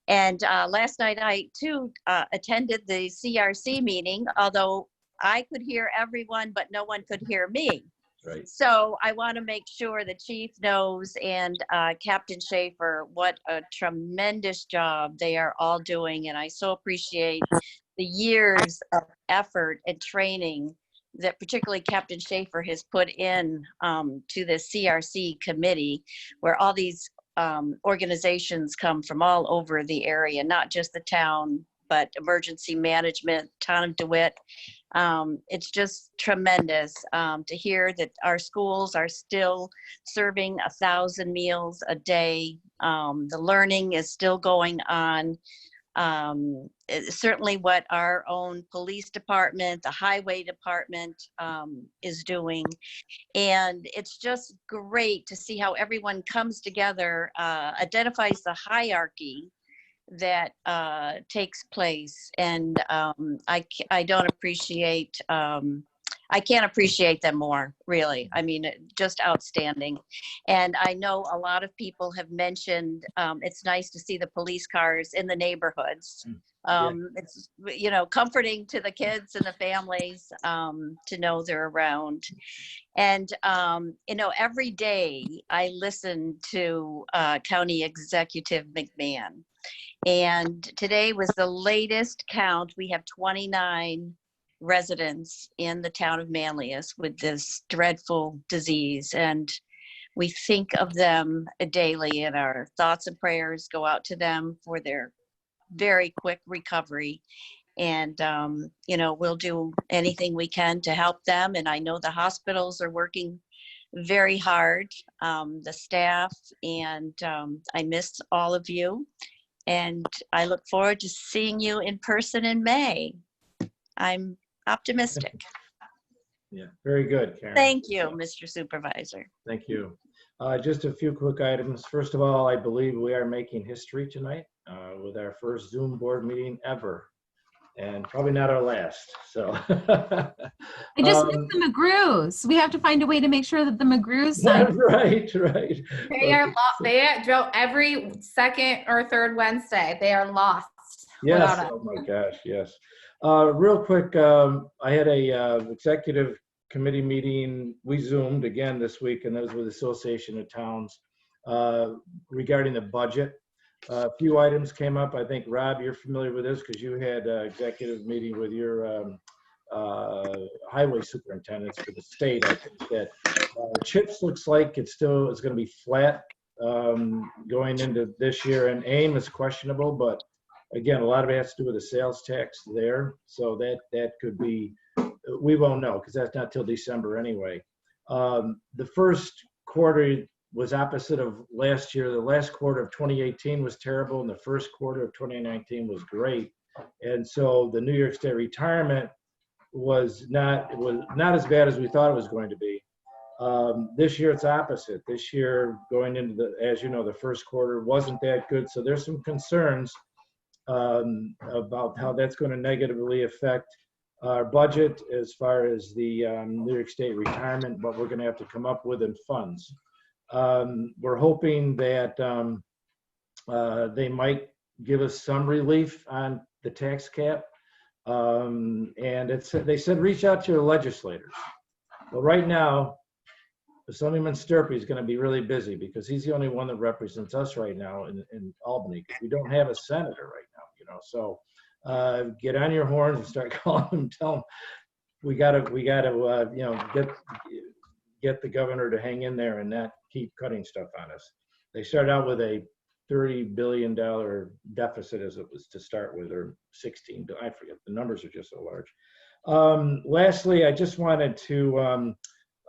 And last night I too attended the CRC meeting, although I could hear everyone, but no one could hear me.
Right.
So I want to make sure the chief knows, and Captain Schaefer, what a tremendous job they are all doing. And I so appreciate the years of effort and training that particularly Captain Schaefer has put in to the CRC committee, where all these organizations come from all over the area, not just the town, but emergency management, town of DeWitt. It's just tremendous to hear that our schools are still serving 1,000 meals a day. The learning is still going on. Certainly what our own police department, the highway department is doing. And it's just great to see how everyone comes together, identifies the hierarchy, that takes place, and I don't appreciate. I can't appreciate them more, really. I mean, just outstanding. And I know a lot of people have mentioned it's nice to see the police cars in the neighborhoods. It's, you know, comforting to the kids and the families to know they're around. And, you know, every day I listen to County Executive McMahon. And today was the latest count. We have 29 residents in the town of Manlius with this dreadful disease. And we think of them daily, and our thoughts and prayers go out to them for their very quick recovery. And, you know, we'll do anything we can to help them. And I know the hospitals are working very hard, the staff, and I miss all of you. And I look forward to seeing you in person in May. I'm optimistic.
Yeah, very good, Karen.
Thank you, Mr. Supervisor.
Thank you. Just a few quick items. First of all, I believe we are making history tonight with our first Zoom board meeting ever, and probably not our last. So
I just missed the McGrews. We have to find a way to make sure that the McGrews sign.
right.
They Joe, every second or third Wednesday, they are lost.
Yes.
without us.
Oh my gosh. Yes. Real quick, I had a executive committee meeting. We Zoomed again this week, and that was with the Association of Towns regarding the budget. A few items came up. I think, Rob, you're familiar with this because you had an executive meeting with your highway superintendents for the state. I think that CHIPS looks like it's going to be flat going into this year, and AIM is questionable, but again, a lot of it has to do with the sales tax there. So that could be, we won't know because that's not till December anyway. The first quarter was opposite of last year. The last quarter of 2018 was terrible, and the first quarter of 2019 was great. And so the New York State retirement was not as bad as we thought it was going to be. This year it's opposite. This year, going into the, as you know, the first quarter wasn't that good. So there's some concerns about how that's going to negatively affect our budget as far as the New York State retirement, what we're going to have to come up with in funds. We're hoping that they might give us some relief on the tax cap. And they said reach out to your legislators. Well, right now, Assemblyman Sturpey is going to be really busy because he's the only one that represents us right now in Albany, because we don't have a senator right now, you know. So get on your horns and start calling them, tell them we gotta you know, get the governor to hang in there and not keep cutting stuff on us. They started out with a $30 billion deficit as it was to start with, or 16, I forget, the numbers are just so large. Lastly, I just wanted to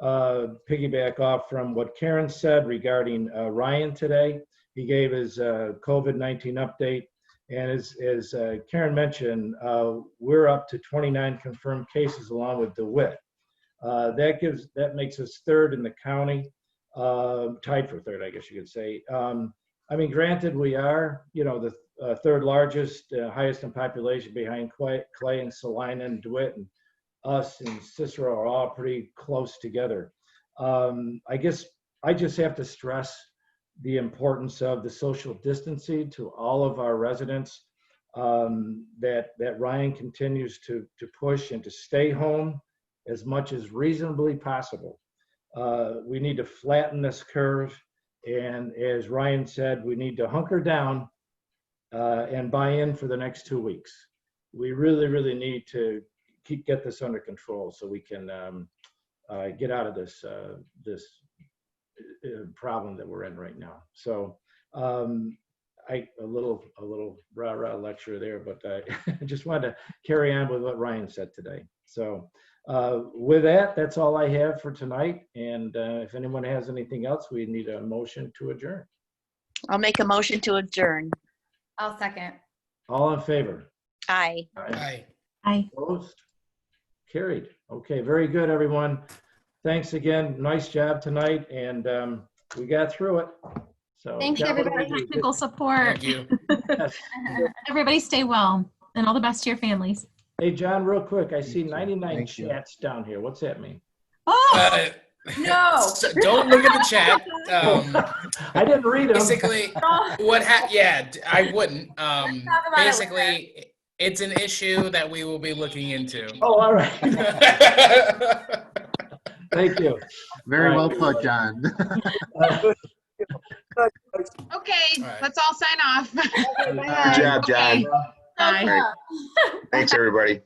piggyback off from what Karen said regarding Ryan today. He gave his COVID-19 update, and as Karen mentioned, we're up to 29 confirmed cases along with DeWitt. That makes us third in the county, tied for third, I guess you could say. I mean, granted, we are, you know, the third largest, highest in population behind Clay and Salina and DeWitt, and us and Cicero are all pretty close together. I guess I just have to stress the importance of the social distancing to all of our residents, that Ryan continues to push and to stay home as much as reasonably possible. We need to flatten this curve. And as Ryan said, we need to hunker down and buy in for the next 2 weeks. We really, really need to get this under control so we can get out of this problem that we're in right now. So a little rah-rah lecture there, but I just wanted to carry on with what Ryan said today. So with that, that's all I have for tonight. And if anyone has anything else, we need a motion to adjourn.
I'll make a motion to adjourn.
I'll second.
All in favor?
Aye.
Aye.
Aye.
Opposed? Carried. Okay, very good, everyone. Thanks again. Nice job tonight, and we got through it. So,
Thank you,
John, what do
For
we do?
technical support.
Thank you.
Yes.
Everybody stay well and all the best to your families.
Hey, John, real quick, I see
too.
99
Thank you.
chats down here. What's that mean?
Oh,
No.
So don't look at the chat.
I didn't read them.
Basically, I wouldn't.
about it
Basically, it's an issue that we will be looking into.
Oh, all right. Thank you.
Very well
Right.
put, John.
Okay,
All right.
let's all sign off.
Good job, John.
Bye.
Thanks, everybody.